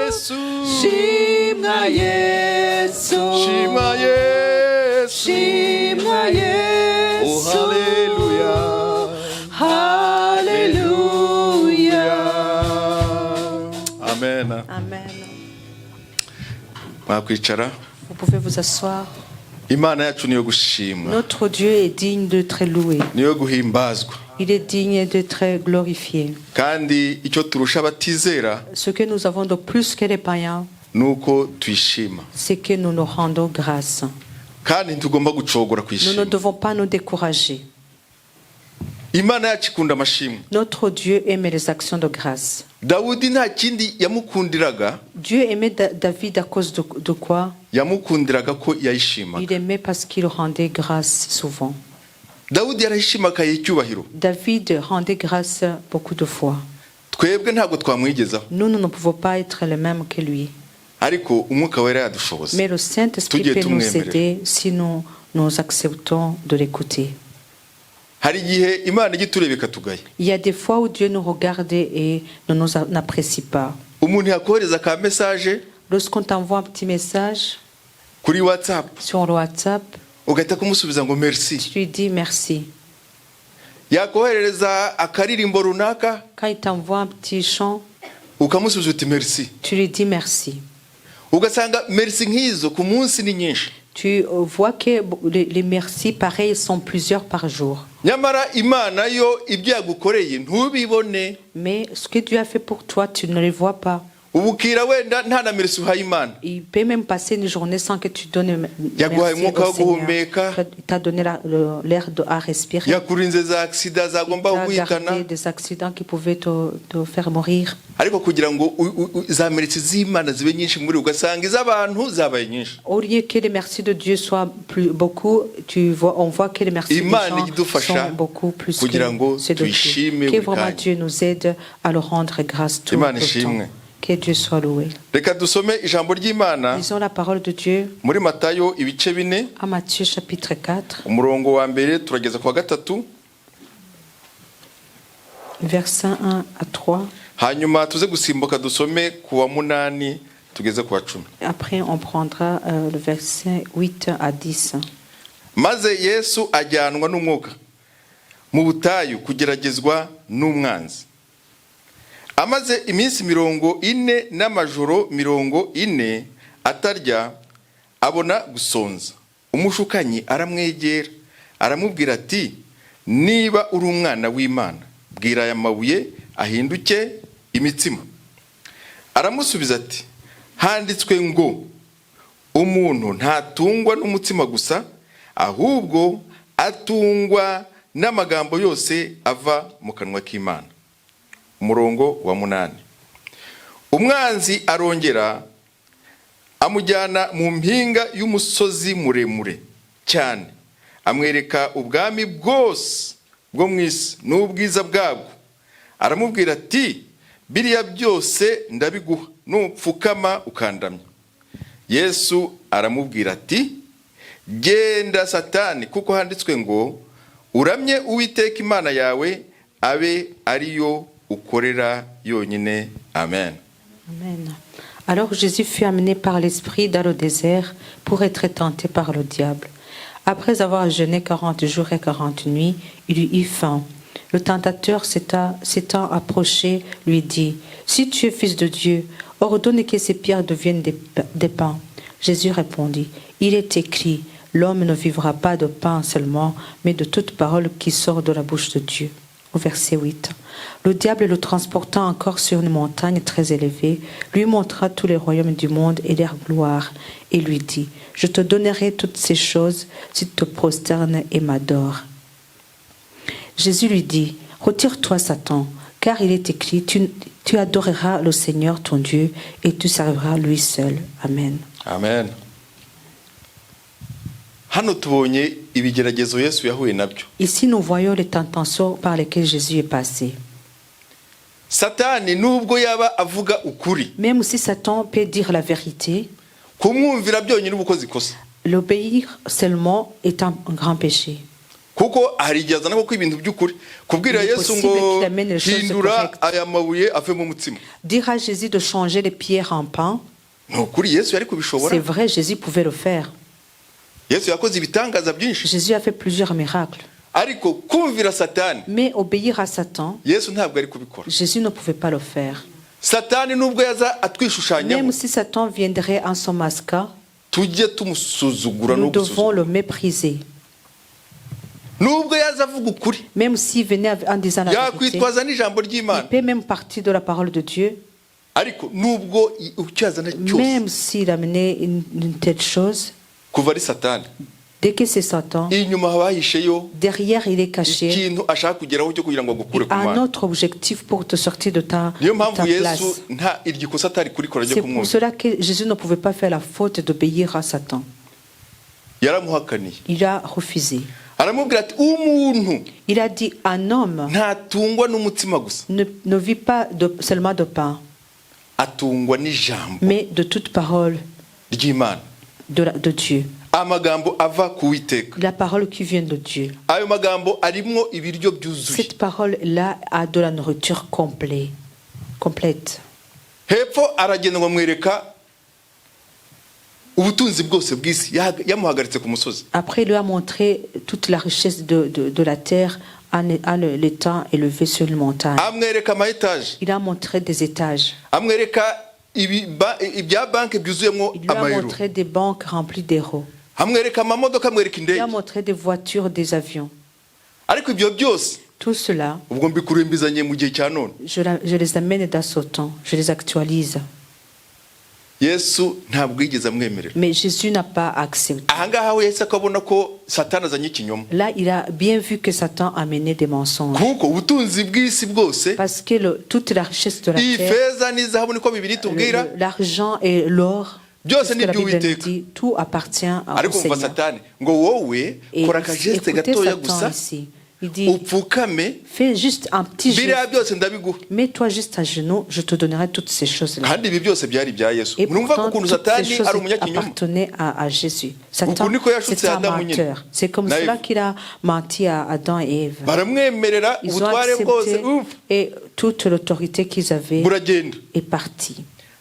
mwakwicara. Vous pouvez vous asseoir. Imana yacu niyo gushimwa, Notre Dieu est digne d'être loué. niyo guhimbazwa. Il est digne d'être glorifié. Kandi icyo turusha abatizera Ce que nous avons de plus que les païens, nuko tuyishima, c'est que nous nous rendons grâce. kandi ntitugomba gucogora Nous ne kwishima. devons pas nous décourager. Imana yacu ikunda amashimwe. Notre Dieu aimait les actions de grâce. Dawudi nta kindi yamukundiraga, Dieu aimait David à cause de quoi? yamukundiraga ko yayishimaga. Il aimait parce qu'il rendait grâce souvent. Dawudi yarayishimaka icyubahiro. David rendait grâce beaucoup de fois. Twebwe ntabwo twamwigezaho, Nous ne pouvons pas être les mêmes que lui. ariko umwuka wera yadushoboza. Mais le Saint-Esprit Tugiye peut nous tumwemerera. aider si nous acceptons de l'écouter. Hari igihe Imana ijya itureba ikatugaya. Il y a des fois où Dieu nous regarde et ne nous apprécie pas. Umuntu yakohereza ka message Lorsqu'on t'envoie un petit message kuri WhatsApp, sur le WhatsApp, ugahita kumusubiza ngo merci. tu lui dis merci. Yakohereza akaririmbo runaka, Quand il t'envoie un petit chant, ukamusubiza uti merci. tu lui dis merci. Ugasanga merci nk'izo ku munsi ni nyinshi. Tu vois que les merci pareils sont plusieurs par jour. Nyamara Imana yo ibyo yagukoreye ntubibone. Mais ce que Dieu a fait pour toi, tu ne le vois pas. Ubukira wenda nta na merci uhaye Imana. Il peut même passer une journée sans que tu donnes Yaguhaye merci umwuka wo au Seigneur. guhumeka. Il t'a donné l'air à respirer. Yakurinze za accident Il zagomba t'a kuguhitana. gardé des accidents qui pouvaient te faire mourir. Ariko kugira ngo za merci z'Imana zibe nyinshi muri ugasanga iz'abantu zabaye nyinshi. Au lieu que les merci de Dieu soient beaucoup, on voit que les merci des Imana gens idufasha sont beaucoup plus kugira ngo que ceux de tuyishime Dieu. Que buri vraiment kanya. Dieu nous aide à le rendre grâce tout Imana le ishimwe. temps. Que Dieu soit loué. Reka dusome ijambo ry'Imana Lisons la parole de Dieu muri Matayo ibice 4, à Matthieu chapitre 4, umurongo wa mbere turageza ku wa 3, versets 1 à 3. hanyuma tuze gusimbuka dusome ku wa 8 tugeze ku wa 10. Après, on prendra le verset 8 à 10. Maze Yesu ajyanwa n'umwuka mu butayu kugeragezwa n'umwanzi. Amaze iminsi 40 n'amajoro 40 atarya, abona gusonza. Umushukanyi aramwegera, aramubwira ati, niba uri umwana w'Imana, bwira aya mabuye ahinduke imitsima. Aramusubiza ati, handitswe ngo, umuntu ntatungwa n'umutsima gusa, ahubwo atungwa n'amagambo yose ava mu kanwa k'Imana. Umurongo wa 8. Umwanzi arongera amujyana mu mpinga y'umusozi muremure cyane, amwereka ubwami bwose bwo mu isi n'ubwiza bwabwo. Aramubwira ati, biriya byose ndabiguha nupfukama ukandamya. Yesu aramubwira ati, genda Satani, kuko handitswe ngo, uramye Uwiteka Imana yawe, abe ariyo ukorera yonyine. Amen. Amen. Alors Jésus fut amené par l'Esprit dans le désert pour être tenté par le diable. Après avoir jeûné 40 jours et 40 nuits, il eut faim. Le tentateur s'étant approché, lui dit, « Si tu es fils de Dieu, ordonne que ces pierres deviennent des pains. » Jésus répondit, « Il est écrit, l'homme ne vivra pas de pain seulement, mais de toute parole qui sort de la bouche de Dieu. » Au verset 8. Le diable le transporta encore sur une montagne très élevée, lui montra tous les royaumes du monde et leur gloire, et lui dit, « Je te donnerai toutes ces choses si tu te prosternes et m'adores. » Jésus lui dit, « Retire-toi, Satan, car il est écrit, tu adoreras le Seigneur ton Dieu et tu serviras lui seul. » Amen. Amen. Hano tubonye ibigeragezo Yesu yahuye nabyo. Ici, nous voyons les tentations par lesquelles Jésus est passé. Satani nubwo yaba avuga ukuri, Même si Satan peut dire la vérité, kumwumvira byonyine ubukozi kosa. l'obéir seulement est un grand péché. Kuko hari igihe azana ko ibintu by'ukuri kubwira Il est Yesu possible ngo qu'il amène les choses hindura correctes. aya mabuye ave mu mutsima. Dire à Jésus de changer les pierres en pain, Nukuri Yesu yari c'est kubishobora. vrai, Jésus pouvait le faire. Yesu yakoze ibitangaza byinshi. Jésus a fait plusieurs miracles. Ariko kumvira Satani, Mais obéir à Satan, Yesu ntabwo ari kubikora. Jésus ne pouvait pas le faire. satani nubwo yaza atwishushanyaho Même si Satan viendrait en son masque, tujye tumusuzugura nous no devons gusuzugura le mépriser. nubwo yaza avuga ukuri Même s'il venait en disant la vérité, yakwitwaza n'ijambo il ry'Imana peut même partir de la parole de Dieu. ariko nubwo icyo yazana cyose Même s'il amenait une telle chose, kuva ari satani dès que c'est Satan, inyuma haba hahisheyo derrière il est caché ikintu ashaka kugeraho cyo kugira ngo agukure ku un Mana. autre objectif pour te sortir de ta Niyo mpamvu place. Yesu nta iryo kosa atari kurikora ryo C'est pour kumwumva cela que Jésus ne pouvait pas faire la faute d'obéir à Satan. yaramuhakaniye Il a refusé. aramubwira ati umuntu Il a dit un homme ntatungwa n'umutima gusa ne vit pas seulement de pain, atungwa n'ijambo mais de toute parole ry'Imana, de Dieu. amagambo ava ku Uwiteka. La parole qui vient de Dieu. Ayo magambo arimo ibiryo byuzuye. Cette parole-là a de la nourriture complète. Hepfo aragenda ngo amwereka ubutunzi bwose bw'isi, yamuhagaritse ku musozi. Après, il lui a montré toute la richesse de la terre en l'étant élevé sur une montagne. Amwereka ama-etage. Il a montré des étages. Amwereka ibya banki byuzuyemo Il lui a amayero. montré des banques remplies d'euros. Amwereka amamodoka, amwereka Il indege. a montré des voitures, des avions. Ariko ibyo byose Tout cela, ubwo mbikurembizanye mu gihe cya none. je les amène dans ce temps, je les actualise. Yesu ntabwo yigeze amwemerera. Mais Jésus n'a pas accepté. Ahangaha we Yesu akabona ko Satani azanye ikinyoma. Là, il a bien vu que Satan amenait des mensonges. Kuko ubutunzi bw'isi bwose, Parce que toute la richesse de la terre, ifeza n'izahabu niko Bibiliya itubwira, l'argent et l'or, byose c'est ce ni que la Bible nous iby'Uwiteka. dit, tout appartient au Ariko umva Seigneur. Satani ngo wowe Et kora akageste écoutez gatoya Satan gusa ici. Il dit, upfukame, fais juste un petit biriya geste. byose ndabiguha. Mets-toi juste à genoux, je te donnerai toutes ces choses-là. Kandi ibi byose byari ibya Yesu. Et Murumva ko pourtant, ukuntu toutes ces Satani choses ari umunyakinyoma. appartenaient à Jésus. Satan, Uku niko yashutse c'est un Adamu nyine. menteur. C'est comme Na cela Eva. qu'il a menti à Adam et Ève. Baramwemerera Ils ont ubutware bwose accepté et toute l'autorité qu'ils avaient buragenda. est partie.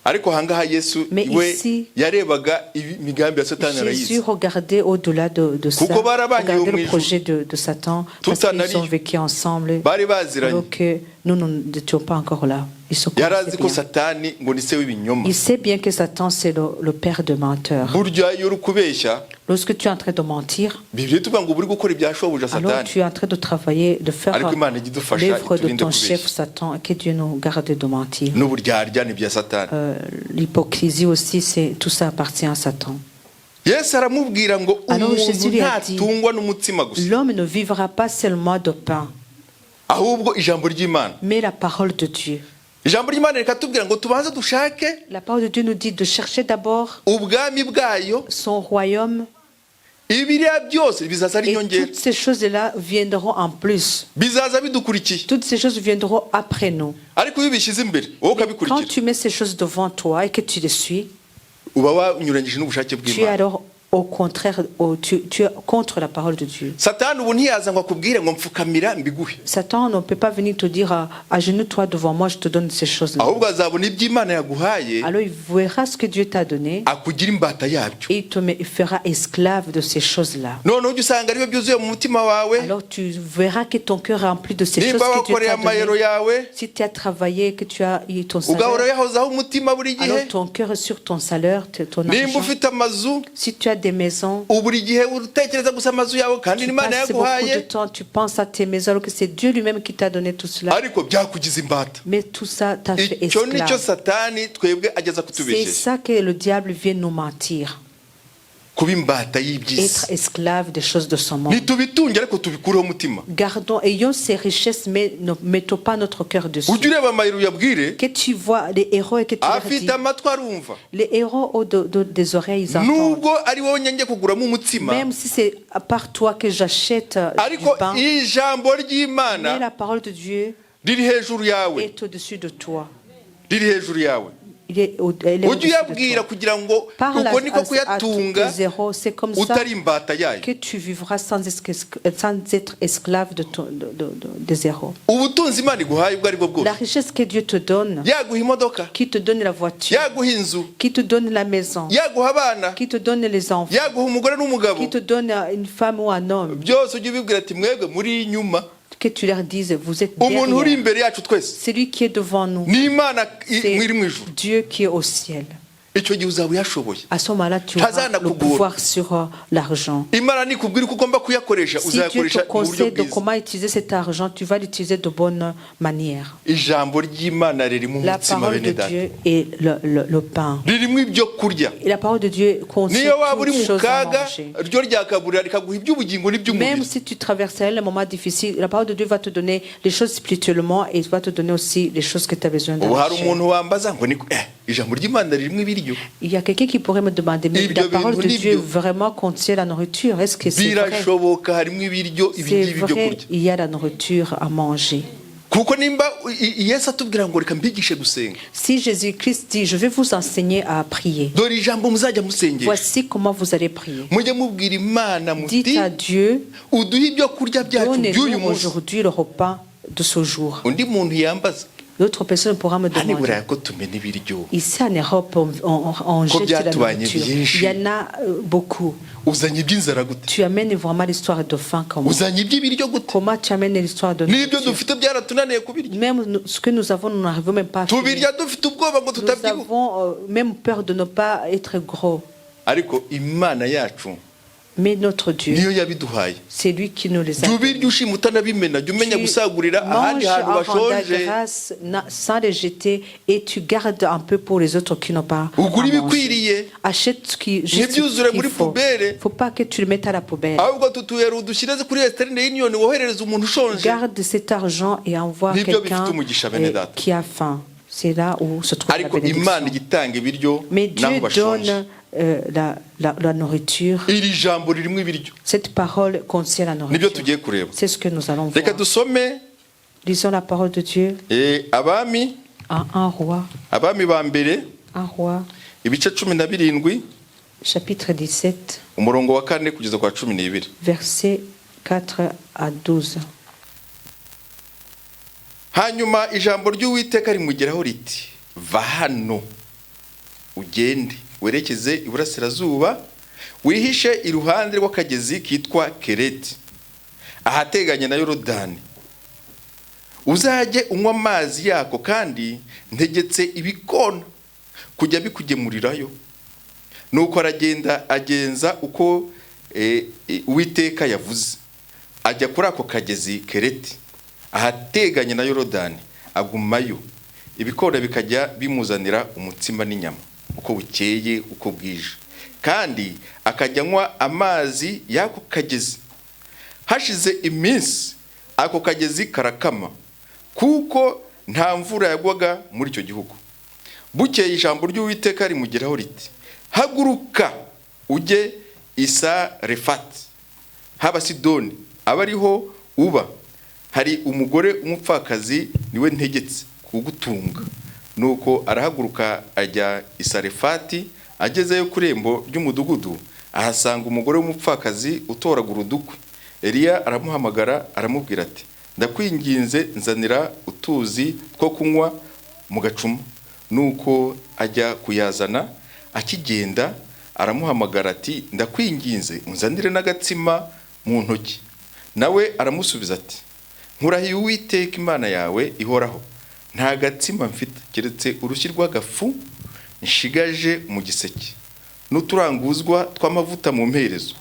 Ariko ahangaha Yesu Mais we ici, yarebaga imigambi ya Satani Jésus arayizi. regardait au-delà de ça, Kuko barabanye regardait mu le ijuru. projet de Satan, parce Tutanari. qu'ils ont vécu ensemble, Bari baziranye. alors que nous n'étions pas encore là. Ils se Yarazi connaissaient ko bien. Satani ngo ni se w'ibinyoma. Il sait bien que Satan, c'est le père de menteurs. Burya iyo uri kubeshya, Lorsque tu es en train de mentir, Bibiliya tuvuga ngo uri gukora ibya shobuja alors Satani. tu es en train de travailler, de faire Ariko Imana ijya idufasha l'œuvre de iturinde ton kubeshya. chef Satan, et que Dieu nous garde de mentir. N'uburyarya ni bya Satani. L'hypocrisie aussi, tout ça appartient à Satan. Yesu aramubwira ngo Alors umuntu Jésus lui a dit, ntatungwa n'umutima gusa, l'homme ne vivra pas seulement de pain, ahubwo ijambo ry'Imana. mais la parole de Dieu. Ijambo ry'Imana rikatubwira ngo tubanze dushake La parole de Dieu nous dit de chercher d'abord ubwami bwayo, son royaume, ibiriya byose bizaza ari et inyongera, toutes ces choses-là viendront en plus. bizaza bidukurikiye. Toutes ces choses viendront après nous. Ariko iyo ubishyize imbere wowe Quand ukabikurikira, tu mets ces choses devant toi et que tu les suis, uba wanyuranyije n'ubushake tu es bw'Imana. alors au contraire, tu es contre la parole de Dieu. Satani ubu ntiyaza ngo akubwire ngo mfukamira mbiguhe, Satan ne peut pas venir te dire agenouille-toi devant moi, je te donne ces choses-là. ahubwo azabona ibyo Imana yaguhaye Alors il verra ce que Dieu t'a donné akugira imbata yabyo. et il fera esclave de ces choses-là. Noneho ujya usanga ariyo byuzuye mu mutima wawe, Alors tu verras que ton cœur est rempli de ces choses nimba que Dieu wakoreye t'a amayero donné. yawe Si tu as travaillé, que tu as eu ton ugahora salaire, yahozaho umutima buri alors gihe, ton cœur est sur ton salaire, ton nimba argent. ufite amazu Si tu as des maisons, buri gihe utekereza gusa amazu yawe kandi tu n'Imana passes beaucoup de yaguhaye, temps, tu penses à tes maisons, alors que c'est Dieu lui-même qui t'a donné tout cela. ariko byakugize imbata. Mais tout ça t'a fait Icyo nicyo esclave. Satani twebwe ageza C'est kutubeshya, ça que le diable vient nous mentir. kuba imbata Être y'iby'isi. esclave des choses de ce monde. Ntitubitunge ariko tubikureho umutima. Gardons, ayons ces richesses, mais ne mettons pas notre cœur dessus. Ujye ureba amayero uyabwire, Que tu vois les héros et que tu leur dis, afite amatwi arumva, les héros ont des oreilles, ils entendent. nubwo ari wowe nyange kuguramo umutima, Même si c'est à part toi que j'achète du ariko pain, ijambo mais ry'Imana la parole de Dieu riri hejuru yawe, est au-dessus de toi. riri hejuru yawe. Elle est Ujye au-dessus de uyabwira toi. kugira ngo Parle uko niko à tous kuyatunga les héros, c'est comme ça utari imbata yayo. que tu vivras sans être esclave des héros. Ubutunzi Imana iguhaye ubwo ari bwo La bwose, richesse que Dieu te donne, yaguha imodoka, qui te donne la voiture, yaguha inzu, qui te donne la maison, yaguha abana, qui te donne les enfants, yaguha umugore n'umugabo, qui te donne une femme ou un homme, byose ujye ubibwira ati mwebwe muri inyuma, que tu leur dises, vous êtes umuntu uri derrière. imbere yacu twese C'est lui qui est devant nous. ni Imana C'est iri mu ijuru. Dieu qui est au ciel. Icyo gihe uzaba uyashoboye. À ce moment-là, tu auras Hazana le kugora. pouvoir sur l'argent. Imana nikubwira uko ugomba kuyakoresha Si Dieu uzayakoresha te mu buryo conseille de bwiza. comment utiliser cet argent, tu vas l'utiliser de bonne manière. Ijambo ry'Imana riri mu La mutima parole de bene data, Dieu est le pain. ririmo ibyo kurya. Et la parole de Dieu contient Niyo waba uri toutes mu choses à kaga manger. ryo ryakaburira rikaguha iby'ubugingo Même n'iby'umubiri. si tu traverserais le moment difficile, la parole de Dieu va te donner les choses spirituellement et il va te donner aussi les choses que tu as besoin ubu hari d'avoir. umuntu wambaza ngo ijambo ry'Imana ririmo ibiryo. Il y a quelqu'un qui pourrait me demander, mais Ibyo la parole de bintu Dieu nibyo. vraiment contient la nourriture? Est-ce que c'est vrai? Birashoboka harimo ibiryo C'est ibingibi byo vrai, kurya. il y a la nourriture à manger. Kuko nimba Yesu atubwira ngo reka mbigishe gusenga, Si Jésus-Christ dit, je vais vous enseigner à prier, dore ijambo muzajya musengesha, voici comment vous allez prier. mujye mubwira Imana Dites muti à Dieu, uduhe ibyo kurya byacu by'uyu donnez-nous munsi. aujourd'hui le repas de ce jour. Undi muntu yambaza L'autre personne pourra me hano demander. buraya ko tumena ibiryo, Ici en Europe, on jette la byatubanye nourriture. byinshi. Il y en a beaucoup. uzanye iby'inzara gute, Tu amènes vraiment l'histoire de faim comment? uzanye iby'ibiryo gute, Comment tu amènes l'histoire de n'ibyo nourriture? dufite byaratunaniye kubirya, Même ce que nous avons, nous n'arrivons même pas à finir. tubirya dufite ubwoba ngo Nous tutabyibuha. avons même peur de ne pas être gros. Ariko Imana yacu Mais notre Dieu, niyo yabiduhaye. c'est lui qui nous les a jya donnés. ubirya ushima utanabimena, jya umenya Tu gusagurira ahandi manges hantu en rendant bashonje, grâce sans les jeter et tu gardes un peu pour les autres qui n'ont pas à ugura manger. ibikwiriye, Achète ce qui juste ntibyuzure ce qu'il muri faut. pubere, Faut pas que tu le mettes à la poubelle. ahubwo tutuyera udushyire kuri Western Union woherereza umuntu ushonje. Garde cet argent et envoie Nibyo quelqu'un bifite umugisha, bene data. qui a faim. C'est là où se trouve la Ariko Imana bénédiction. igitanga ibiryo Mais naho Dieu bashonje. donne la nourriture. Iri jambo ririmo ibiryo Cette parole contient la nibyo nourriture. tugiye kureba. C'est ce que nous allons Reka voir. dusome Lisons la parole de Dieu Abami, en un roi. Abami ba mbere Un roi, ibice 17 chapitre 17, umurongo wa 4 kugeza kwa 12. versets 4 à 12. Hanyuma ijambo ry'Uwiteka rimugeraho riti, va hano ugende werekeze iburasirazuba, wihishe iruhande rw'akagezi kitwa Kereti, ahateganye na Yorodani. Uzajye unywa amazi yako, kandi ntegetse ibikona kujya bikugemurirayo. Nuko aragenda agenza uko Uwiteka yavuze, ajya kuri ako kagezi Kereti ahateganye na Yorodani, agumayo. Ibikona bikajya bimuzanira umutsima n'inyama uko bukeye uko bwije, kandi akajya anywa amazi y'ako kagezi. Hashize iminsi ako kagezi karakama, kuko nta mvura yagwaga muri icyo gihugu. Bukeye ijambo ry'Uwiteka rimugeraho riti, haguruka ujye i Sarefati haba Sidoni, aba ariho uba. Hari umugore umupfakazi niwe ntegetse kugutunga. Nuko arahaguruka ajya i Sarefati. Agezeyo ku irembo ry'umudugudu, ahasanga umugore w'umupfakazi utoragura udukwi. Eliya aramuhamagara aramubwira ati, ndakwinginze nzanira utuzi two kunywa mu gacuma. Nuko ajya kuyazana. Akigenda aramuhamagara ati, ndakwinginze unzanire n'agatsima mu ntoki. Nawe aramusubiza ati, nkurahiye Uwiteka Imana yawe ihoraho, nta gatsima mfite keretse urushyi rw'agafu nshigaje mu giseke n'uturanguzwa tw'amavuta mu mperezo.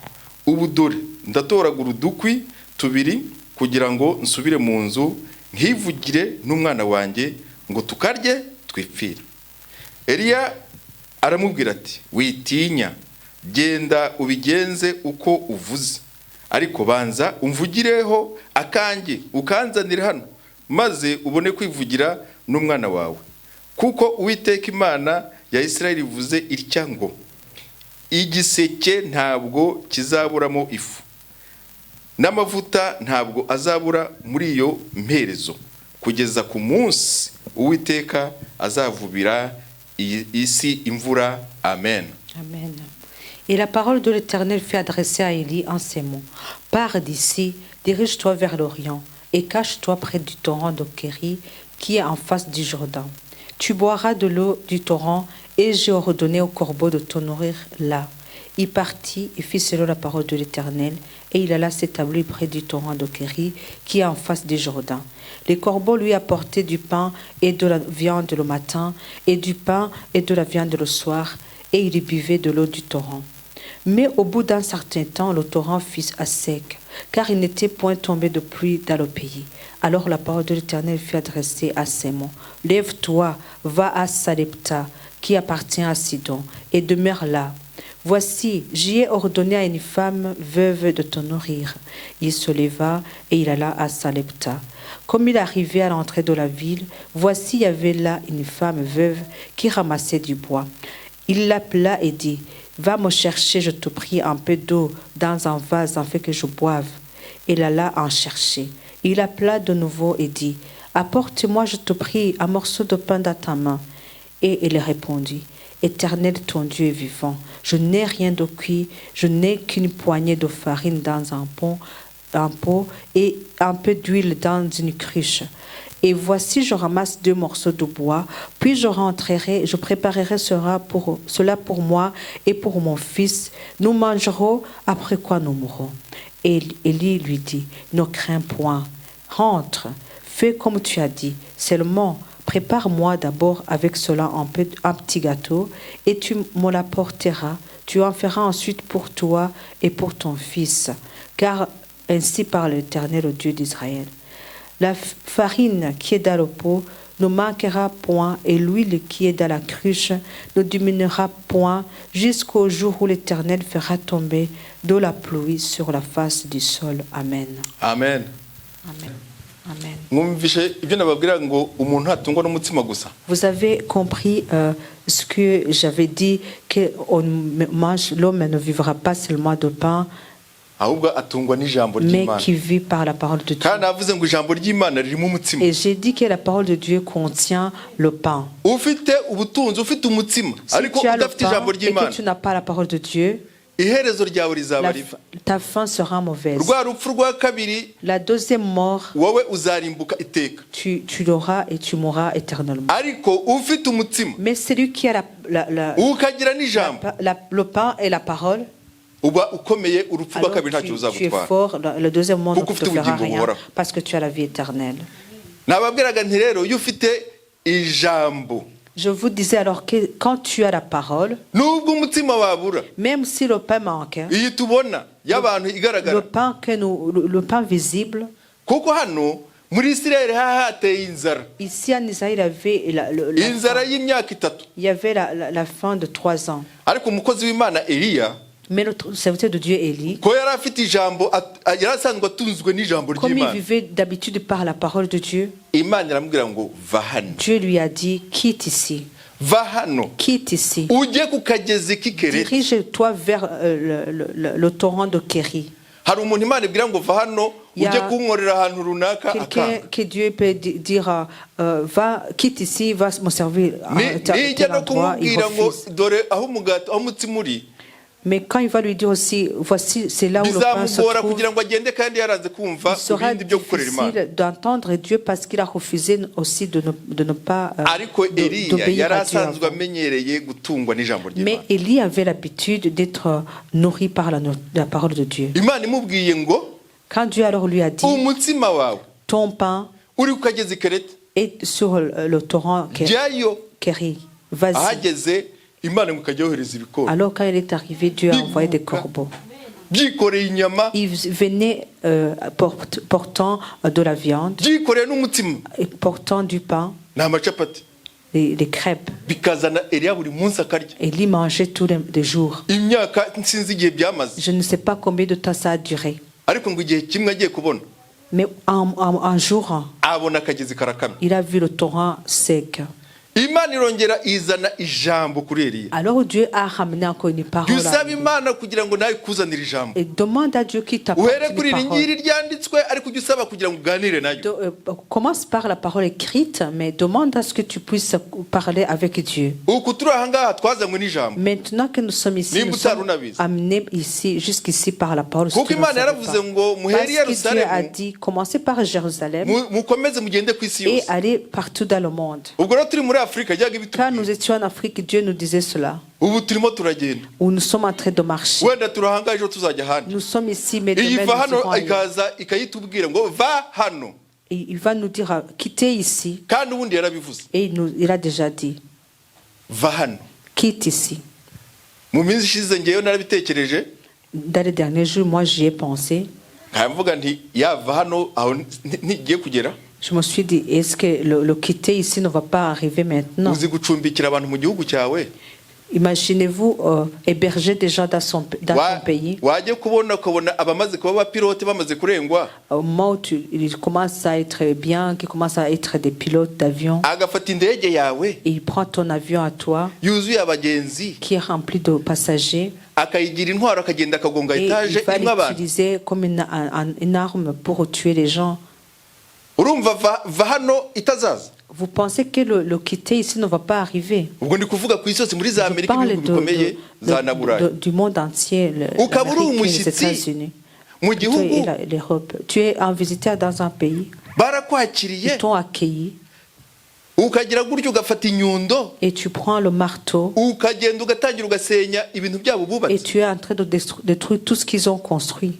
Ubu dore ndatoragura udukwi 2 kugira ngo nsubire mu nzu nkivugire n'umwana wanjye ngo tukarye twipfire. Eliya aramubwira ati, witinya, genda ubigenze uko uvuze, ariko banza umvugireho akanjye ukanzanire hano, maze ubone kwivugira n'umwana wawe. Kuko Uwiteka Imana ya Isirayeli ivuze itya ngo, igiseke ntabwo kizaburamo ifu, n'amavuta ntabwo azabura muri iyo mperezo, kugeza ku munsi Uwiteka azavubira isi imvura. Amen. Amen. Et la parole de l'Éternel fut adressée à Élie en ces mots. Pars d'ici, dirige-toi vers l'Orient et cache-toi près du torrent de Kéri qui est en face du Jourdain. Tu boiras de l'eau du torrent et j'ai ordonné au corbeau de te nourrir là. Il partit et fit selon la parole de l'Éternel, et il alla s'établir près du torrent de Kéri, qui est en face du Jourdain. Les corbeaux lui apportaient du pain et de la viande le matin, et du pain et de la viande le soir, et il y buvait de l'eau du torrent. Mais au bout d'un certain temps, le torrent fut à sec, car il n'était point tombé de pluie dans le pays. Alors la parole de l'Éternel fut adressée à Simon. « Lève-toi, va à Sarepta, qui appartient à Sidon, et demeure là. Voici, j'y ai ordonné à une femme veuve de te nourrir. » Il se leva et il alla à Sarepta. Comme il arrivait à l'entrée de la ville, voici, il y avait là une femme veuve qui ramassait du bois. Il l'appela et dit, « Va me chercher, je te prie, un peu d'eau dans un vase afin que je boive. » Il alla en chercher. Il appela de nouveau et dit, « Apporte-moi, je te prie, un morceau de pain dans ta main. » Et il répondit, « Éternel, ton Dieu est vivant. Je n'ai rien de cuit, je n'ai qu'une poignée de farine dans un pot et un peu d'huile dans une cruche. Et voici, je ramasse 2 morceaux de bois, puis je rentrerai, je préparerai cela pour moi et pour mon fils. Nous mangerons, après quoi nous mourrons. » Et Élie lui dit, « Ne crains point, rentre, fais comme tu as dit, seulement prépare-moi d'abord avec cela un petit gâteau, et tu me l'apporteras. Tu en feras ensuite pour toi et pour ton fils, car ainsi parle l'Éternel, le Dieu d'Israël. La farine qui est dans le pot ne manquera point, et l'huile qui est dans la cruche ne diminuera point, jusqu'au jour où l'Éternel fera tomber de la pluie sur la face du sol. Amen. Amen. Amen. Amen. Mwumvishe ibyo nababwira ngo umuntu atungwa n'umutima gusa. Vous avez compris ce que j'avais dit, que l'homme ne vivra pas seulement de pain, Ahubwo atungwa n'ijambo mais ry'Imana. qui vit par la parole de Dieu. Kandi navuze ngo ijambo ry'Imana ririmo umutima. Et j'ai dit que la parole de Dieu contient le pain. Ufite ubutunzi, ufite umutima, Si ariko tu as le udafite pain ijambo et ry'Imana, que tu n'as pas la parole de Dieu, iherezo ryawe rizaba ribi. ta fin sera mauvaise. Rwa rupfu rwa kabiri, La deuxième mort, wowe uzarimbuka iteka. tu l'auras et tu mourras éternellement. Ariko ufite umutima, Mais celui qui a ukagira n'ijambo, le pain et la parole, uba ukomeye, urupfu rwa alors kabiri ntacyo tu es uzagutwara. fort, le deuxième mort ne Kuko te ufite fera ubugingo rien buhoraho. parce que tu as la vie éternelle. Nababwiraga nti rero iyo ufite ijambo, Je vous disais alors que quand tu as la parole, nubwo umutima wabura, même si le pain manque, iyi tubona y'abantu le igaragara, pain, le pain visible, kuko hano muri Isirayeli hahateye inzara, ici en Israël, inzara y'imyaka 3. il y avait la faim de 3 ans. Ariko umukozi w'Imana Eliya, Mais le serviteur de Dieu Élie, ko yari afite ijambo, yari asanzwe atunzwe n'ijambo comme il ry'Imana, vivait d'habitude par la parole de Dieu, Imana iramubwira ngo va hano, Dieu lui a dit, quitte ici, va hano, quitte ici, ujye ku kagezi k'Ikereti. dirige-toi vers le torrent de Kéri. Hari umuntu Imana ibwira ngo va hano, Ya- ujye kunkorera ahantu runaka, Quelqu'un akanga. que Dieu peut dire, va, quitte ici, va me servir à Nijya tel no endroit, il kumubwira ngo refuse. dore aho umugati, aho umutsima uri, Mais quand il va lui dire aussi, voici, c'est là où le pain se bizamugora trouve, kugira ngo agende kandi yaranze kumva il sera ibindi byo gukorera Imana. difficile d'entendre Dieu parce qu'il a refusé aussi de ne pas Ariko Eliya d'obéir yari à Dieu asanzwe avant. amenyereye gutungwa n'ijambo Mais ry'Imana. Élie avait l'habitude d'être nourri par la parole de Dieu. Imana imubwiye ngo Quand Dieu alors lui a dit, umutsima wawe ton pain uri ku kagezi Kereti, est sur le torrent jyayo. Kéri, vas-y. Ahageze Imana ngo ikajya yohereza ibikona, Alors quand il est arrivé, Dieu a envoyé des corbeaux. byikoreye inyama, Ils venaient portant de la viande, byikoreye n'umutsima et portant du pain, n'amacapati, des crêpes. bikazana Eliya buri munsi akarya. Élie mangeait tous les jours. Imyaka nsinzi igihe byamaze, Je ne sais pas combien de temps ça a duré. ariko ngo igihe kimwe agiye kubona, Mais un jour, abona akagezi karakamye. il a vu le torrent sec. Imana irongera izana ijambo kuri Eliya. Alors Dieu a ramené encore une Jya parole. usaba Imana kugira ngo nawe ikuzanire ijambo, Et demande à Dieu qui t'apporte uhere une kuri iri parole. ngiri ryanditswe, ariko ujya usaba kugira ngo uganire nayo. Commence par la parole écrite, mais demande à ce que tu puisses parler avec Dieu. Uku turi aha ngaha twazanywe n'ijambo, Maintenant que nous sommes ici, Nimba nous sommes utarunabizi. amenés ici, jusqu'ici par la parole. kuko si tu ne Imana savais yaravuze pas. ngo muhere i Parce que Dieu a Yerusalemu, dit, commencez par Jérusalem mukomeze mugende ku isi et yose. allez partout dans le monde. Ubwo rero turi muri Afurika, jyaga Quand bitubwira nous étions en Afrique, Dieu nous disait cela. ubu turimo turagenda où nous sommes en train de marcher. wenda turahanga ejo tuzajya ahandi Nous sommes ici, mais iyi demain va nous hano serons ailleurs. ikaza ikayitubwira ngo va hano Et il va nous dire quittez ici. kandi ubundi yarabivuze Et il a déjà dit va hano. quitte ici. Mu minsi ishize ngewe narabitekereje Dans les derniers jours, moi j'y ai pensé. nkavuga nti yava hano aho ntigiye kugera. Je me suis dit, est-ce que le quitter ici ne va pas arriver maintenant? uzi gucumbikira abantu mu gihugu cyawe Imaginez-vous héberger des gens dans ton pays. wajye kubona abamaze kuba abapilote bamaze kurengwa Au moment où ils commencent à être bien, qui commencent à être des pilotes d'avion, agafata indege yawe et il prend ton avion à toi, yuzuye abagenzi qui est rempli de passagers, akayigira intwaro akagenda akagonga et etaje il va irimo abantu. l'utiliser comme une arme pour tuer les gens. Urumva va hano itazaza. Vous pensez que le quitter ici ne va pas arriver? Ubwo ndi kuvuga ku isi yose muri za Je Amerika parle ibihugu bikomeye za na Burayi. du monde entier, Ukaba uri l'Amérique et les umushyitsi États-Unis. mu gihugu L'Europe. Tu es un visiteur dans un pays, barakwakiriye ils t'ont accueilli ukagira gutyo ugafata inyundo et tu prends le marteau ukagenda ugatangira ugasenya ibintu byabo et bubatse. tu es en train de détruire tout ce qu'ils ont construit.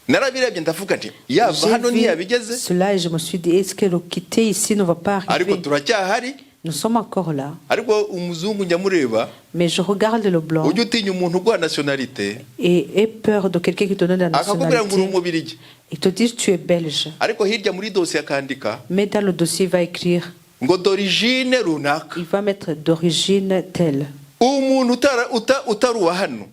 Narabirebye ndavuga nti yava J'ai hano vu ntiyabigeze cela et je me suis dit, est-ce que le quitter ici ne va pas ariko arriver? turacyahari. Nous sommes encore là. Ariko umuzungu njamureba Mais je regarde le blanc ujye utinya umuntu ugwa nationalité et ai peur de quelqu'un qui te donne la akakubwira ngo uri nationalité. umubirigi Il te dit tu es belge. ariko hirya muri dosiye akandika Mais dans le dossier, il va écrire, ngo d'origine runaka. il va mettre d'origine telle. Umuntu utari uwa hano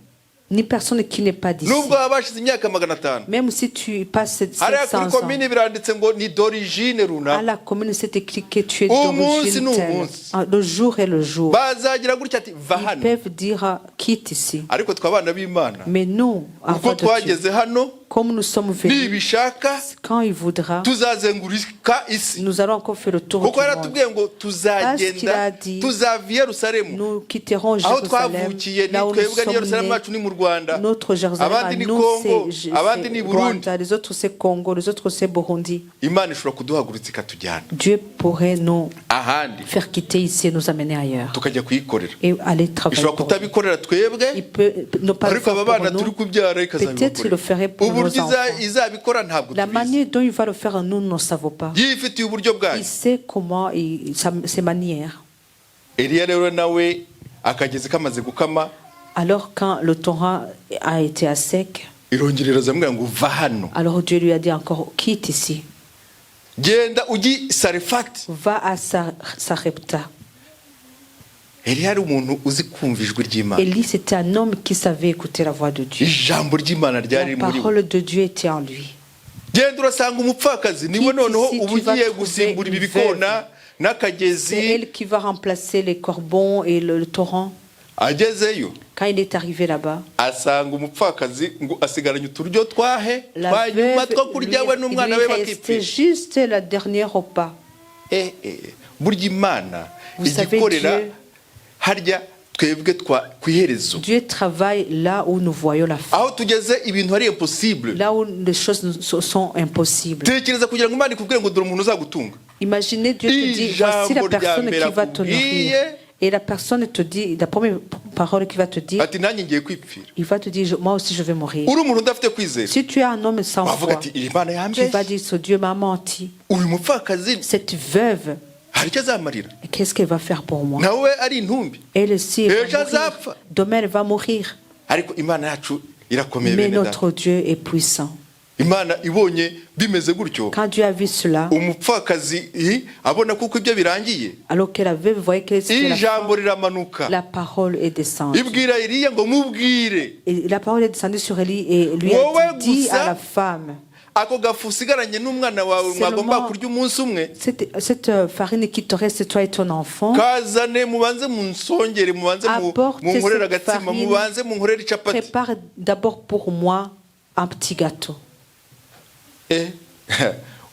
Ni personne qui n'est pas d'ici. nubwo waba hashize imyaka 500 Même si tu passes hariya 700 kuri ans, komini biranditse ngo ni d'origine à runaka. la commune, c'est écrit que tu es Umunsi d'origine ni telle. umunsi. Ah, le jour est le jour. Bazagira gutya ati va Ils hano. peuvent dire quitte ici. Ariko twabana b'Imana Mais nous, uko avant de Dieu, twageze hano comme nous sommes venus, nibishaka quand il voudra, tuzazengurika isi nous allons encore faire le tour kuko du monde. yaratubwiye ngo Parce qu'il tuzagenda a dit, tuzava i Yerusalemu nous quitterons aho Jérusalem, twavukiye là où nous twebwe ni sommes Yerusalemu nés. wacu ni mu Rwanda, Notre Jérusalem, abandi à ni nous, Congo, c'est abandi ni Burundi. Rwanda, les autres c'est Congo, les autres c'est Burundi. Imana ishobora kuduhagurutsa ikatujyana Dieu pourrait nous ahandi faire quitter ici et nous amener ailleurs tukajya kuyikorera. et aller travailler Ishobora pour Dieu. kutabikorera twebwe Il peut ne pas le ariko faire aba pour bana turi nous. kubyara Peut-être il le ferait pour nos uburyo enfants. izabikora ntabwo La tubizi. manière dont il va le faire, nous ne savons pas. yifitiye uburyo bwayo. Il sait comment, ses manières. Eliya rero nawe akagezi kamaze gukama Alors quand le torrent a été à sec, irongerera zamubwira ngo va hano alors Dieu lui a dit encore, quitte ici. genda ugi Sarefati. Va à Sarepta. Eliya ari umuntu uzi kumva ijwi ry'Imana. Élie, c'était un homme qui savait écouter la voix de Dieu. Ijambo ry'Imana La ryari muri we. parole de Dieu était en lui. Genda urasanga umupfakazi niwe noneho ici, uba tu vas ugiye trouver gusimbura une ibikona C'est n'akagezi. elle qui va remplacer les corbons et le torrent. Agezeyo Quand il est arrivé là-bas, asanga umupfakazi ngo asigaranye uturyo twahe la twanyuma veuve, two kurya we il n'umwana we lui restait bakipfira. juste la dernière repas. Burya Imana Vous savez, igikorera Dieu- harya twebwe ku iherezo Dieu travaille là où nous voyons la fin. aho tugeze ibintu ari impossible. Là où les choses sont impossibles. Tekereza kugira ngo Imana ikubwire ngo dore umuntu uzagutunga. Imaginez, Dieu te dit, voici la personne qui va te nourrir. Et la personne te dit, la première parole qu'il va te dire, ati nanjye ngiye kwipfira. il va te dire, moi aussi je vais mourir. Uri umuntu udafite kwizera Si tu es un homme sans wavuga foi, ati iyi Imana tu yambeshye. vas dire, ce Dieu m'a menti. Uyu mupfakazi Cette veuve, hari icyo azamarira qu'est-ce qu'elle va faire pour moi? nawe ari intumbi. Elle aussi, elle Ejo va mourir. azapfa. Demain, elle va mourir. Ariko Imana yacu irakomeye Mais bene data. notre Dieu est puissant. Imana ibonye bimeze gutyo Quand Dieu a vu cela, umupfakazi abona kuko ibyo birangiye alors que la veuve voyait que c'était la fin, ijambo riramanuka la parole est descendue. ibwira Eliya ngo mubwire Et la parole est descendue sur Élie et lui Wowe a dit gusa à la femme, ako gafu usigaranye n'umwana wawe mwagomba kurya umunsi umwe cette farine qui te reste, toi et ton enfant, kazane mubanze munsongere mubanze Apporte munkorere cette agatsima farine. mubanze munkorere icapati. prépare d'abord pour moi un petit gâteau.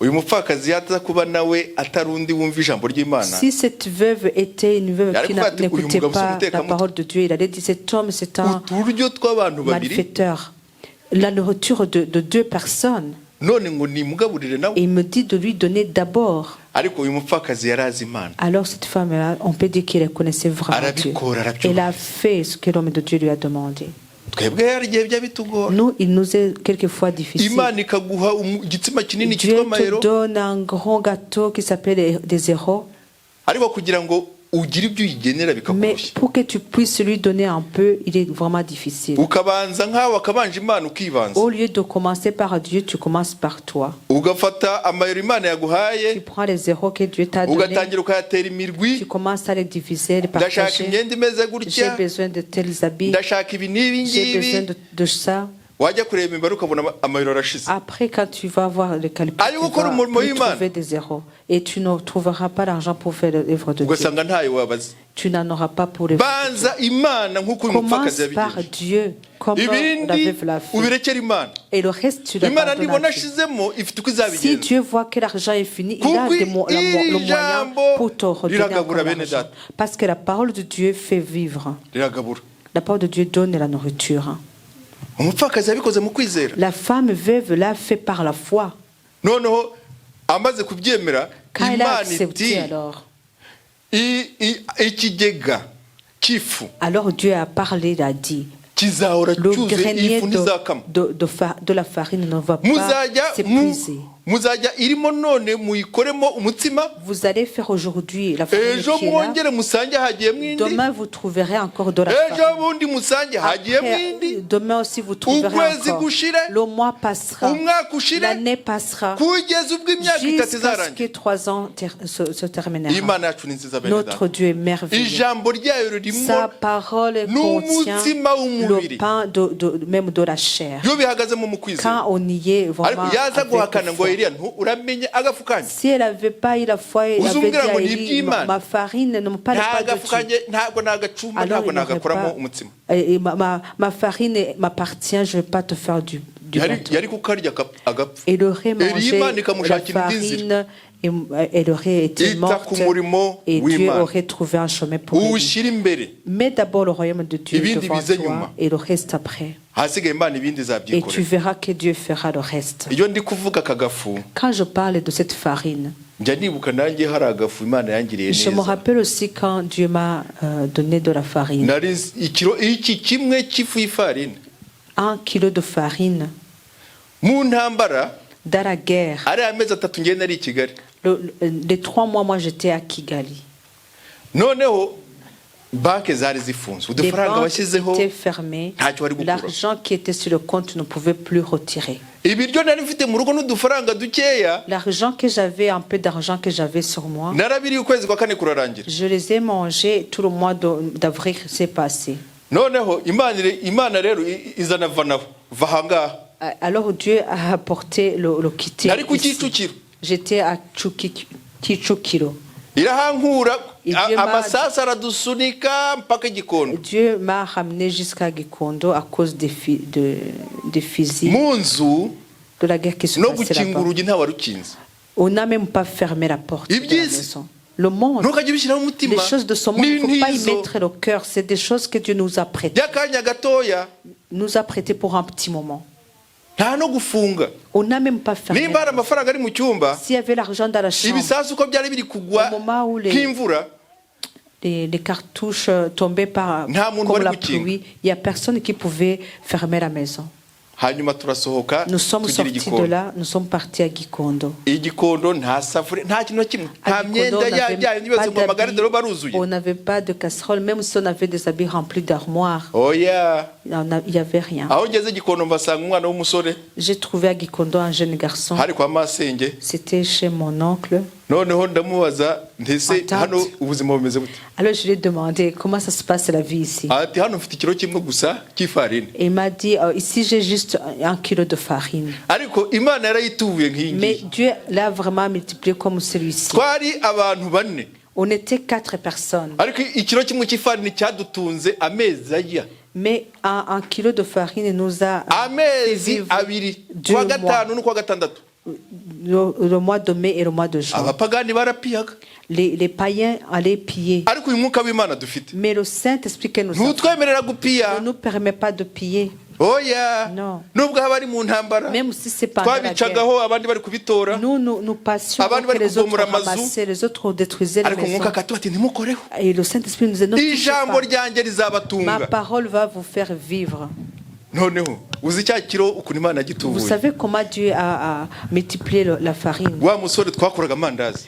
Uyu mupfakazi yaza kuba nawe atari undi wumva ijambo ry'Imana. Si cette veuve était une veuve qui Yarikuvuga ati, uyu n'écoutait mugabo si pas la umutekamutwe. parole de Dieu, il allait dire cet homme c'est un uturyo tw'abantu babiri malfaiteur. La nourriture de deux personnes. none ngo nimugaburire nawe. Et il me dit de lui donner d'abord. ariko uyu mupfakazi yari azi Imana. Alors cette femme-là, on peut dire qu'elle connaissait vraiment Dieu. Elle a fait ce que l'homme de Dieu lui a demandé. Twebwe hari igihe bijya bitugora. Nous, il nous est quelquefois difficile. Imana ikaguha igitsima kinini Dieu cyitwa te mayero, donne un grand gâteau qui s'appelle des héros. ariko kugira ngo ugire ibyo uyigenera Mais bikakurushya. pour que tu puisses lui donner un peu, il est vraiment difficile. Ukabanza nkawe akabanje Imana ukibanza. Au lieu de commencer par Dieu, tu commences par toi. Ugafata amayero Imana Tu yaguhaye, prends les héros que Dieu t'a donnés, ugatangira ukayatera imirwi. tu commences à les diviser, les Ndashaka partager. imyenda imeze J'ai gutya, besoin de tels habits, ndashaka ibi n'ibi j'ai besoin ngibi. de ça. Wajya kureba imibare ukabona amayero arashize. Après, quand tu vas voir le calcul, Ariko tu ukora vas umurimo plus w'Imana. trouver des zéros. Et tu ne trouveras pas l'argent pour faire l'œuvre de Dieu. Ugasanga ntayo wabaza. Tu n'en auras pas pour le Banza Imana nk'uko uyu mupfakazi Commence par yabigenje. Dieu, comme la Ibindi veuve l'a fait. ubirekera Imana. Et le reste, tu dois Imana pardonner nibona à Dieu. ashizemo ifite uko Si izabigenza. Dieu voit que l'argent est fini, il a Kuko le moyen ijambo pour te redonner riragabura encore bene l'argent. data. Parce que la parole de Dieu fait vivre. Riragabura. La parole de Dieu donne la nourriture. Umupfakazi yabikoze mu kwizera. La femme veuve l'a fait par la foi. Noneho amaze kubyemera Quand elle a Imana accepté, iti alors ikigega cy'ifu Dieu a parlé, il a dit, kizahora le cyuzuye grenier ifu ntizakama. de la farine ne va pas Muzajya s'épuiser. muzajya irimo none muyikoremo umutsima, Vous allez faire aujourd'hui la farine ejo qui est là. mwongere musange hagiyemo indi, Demain, vous trouverez encore de la ejo farine. bundi musange hagiyemo Après, indi, demain aussi, vous trouverez ukwezi encore. gushire, Le mois passera. umwaka ushire, L'année passera. kugeza ubwo imyaka itatu Jusqu'à ce que izarangira. 3 ans se termineront. Imana yacu ni nziza bene Notre data. Dieu est merveilleux. Ijambo ryayo ririmo Sa parole contient n'umutsima le w'umubiri. pain même de la chair. Iyo bihagazemo mu kwizera. Quand on y est Ariko vraiment yaza avec guhakana ngo foi. Eliya uramenye agafu kanyu. Si elle n'avait pas eu la foi, elle avait dit Uzumbwira ngo à ni Élie, iby'Imana. ma farine ne me parle Nta pas de gafu Dieu. kanjye ntabwo nagacumba Alors, ntabwo il n'aurait nagakoramo pas- umutsima. Et ma farine m'appartient, je ne vais pas te faire du gâteau. Yari kukarya agapfa. Elle aurait mangé Imana la ikamushakira indi nzira. farine, et elle aurait été Ita morte ku murimo et Dieu w'Imana. aurait trouvé un chemin pour elle. Uwushyira imbere, Mets d'abord le royaume de Dieu Ibindi devant bize toi nyuma. et le reste après. ahasigaye Imana ibindi Et tu izabyikorera. verras que Dieu fera le reste. Iyo ndi kuvuga aka gafu, Quand je parle de cette farine, njya nibuka nanjye hari agafu Imana yangiriye je me neza. rappelle aussi quand Dieu m'a donné de la farine. Nari iki kimwe cy'ifu y'ifarine. 1 kilo de farine. Mu ntambara, Dans la guerre, ari amezi 3 ngenda ari i Kigali. les 3 mois, moi j'étais à Kigali. Noneho banki zari zifunzwe, Les udufaranga banques bashyizeho étaient fermées. ntacyo bari gukura. L'argent qui était sur le compte ne pouvait plus retirer. Ibiryo nari mfite mu rugo n'udufaranga dukeya, L'argent que j'avais, un peu d'argent que j'avais sur moi, narabiriye ukwezi kwa kane kurarangira. je les ai mangés tout le mois d'avril s'est passé. Noneho Imana rero izanavanaho va ahangaha. Alors Dieu a apporté le quitter Nari ku ici. Kicukiro. J'étais à Kicukiro. Irahankura Ibyo amasasu aradusunika mpaka Gikondo. Dieu m'a ramené jusqu'à Gikondo à cause des fusils Mu nzu de la guerre qui se no passait gukinga là-bas. urugi ntawarukinze. On n'a même pas fermé la porte de la Iby'isi. maison. Le monde, Ntukajye ubishyiraho umutima. les choses de ce monde, il ne faut pas y n'intizo mettre le cœur. C'est des choses que Dieu nous a prêtées. by'akanya gatoya, Nous a prêtées pour un petit moment. nta no gufunga. On n'a même pas fermé. Nimba hari amafaranga ari mu cyumba, S'il y avait l'argent dans la chambre, ibisasu uko byari biri kugwa Au moment où les- nk'imvura, les cartouches tombaient Nta muntu comme wari la gukinga. pluie, il n'y a personne qui pouvait fermer la maison. hanyuma turasohoka Nous sommes tugira sortis de Igikondo. là, nous sommes partis à Gikondo. Igikondo nta safuriya nta kintu na kimwe, À nta Gikondo, myenda on n'avait yayindi yose ngo pas amagaridero d'habits, baruzuye. on n'avait pas de casserole, même si on avait des habits remplis d'armoires, Oya, il n'y avait rien. aho ngeze Gikondo mbasanga umwana w'umusore J'ai trouvé à Gikondo un jeune garçon, hari kwa masenge. c'était chez mon oncle. Noneho ndamubaza ndetse Atatu. hano ubuzima bumeze bute? Alors je lui ai demandé comment ça se passe la vie ici. Ati hano mfite ikiro kimwe gusa cy'ifarine. Et il m'a dit, ici j'ai juste 1 kilo de farine. Ariko Imana yarayitubuye nk'iyi Mais ngiyi. Dieu l'a vraiment multiplié comme celui-ci. Twari abantu 4, On était 4 personnes. ariko ikiro kimwe cy'ifarine cyadutunze amezi ajya. Mais 1 kilo de farine nous a fait Amezi vivre abiri, 2 kwa mois, gatanu no kwa gatandatu. le mois de mai et le mois de juin. Abapagani barapiyaga. Les païens allaient piller. Ariko uyu mwuka w'Imana dufite Mais le Saint-Esprit que nous avons ntutwemerera ne gupiya. nous permet pas de piller. oya Non. nubwo haba ari mu ntambara Même si c'est pendant la guerre. twabicagaho abandi bari kubitora Nous passions Abandi que bari les autres kubomora amazu. ramassaient, les autres détruisaient les ariko maisons. umwuka akatubwira ati ntimukoreho Et le Saint-Esprit nous disait, non, touchez ijambo pas. ryanjye Ma rizabatunga parole va vous faire vivre. noneho uzi cya kiro ukuntu Imana Vous yagitubuye savez comment Dieu a multiplié la farine. wa musore twakoraga amandazi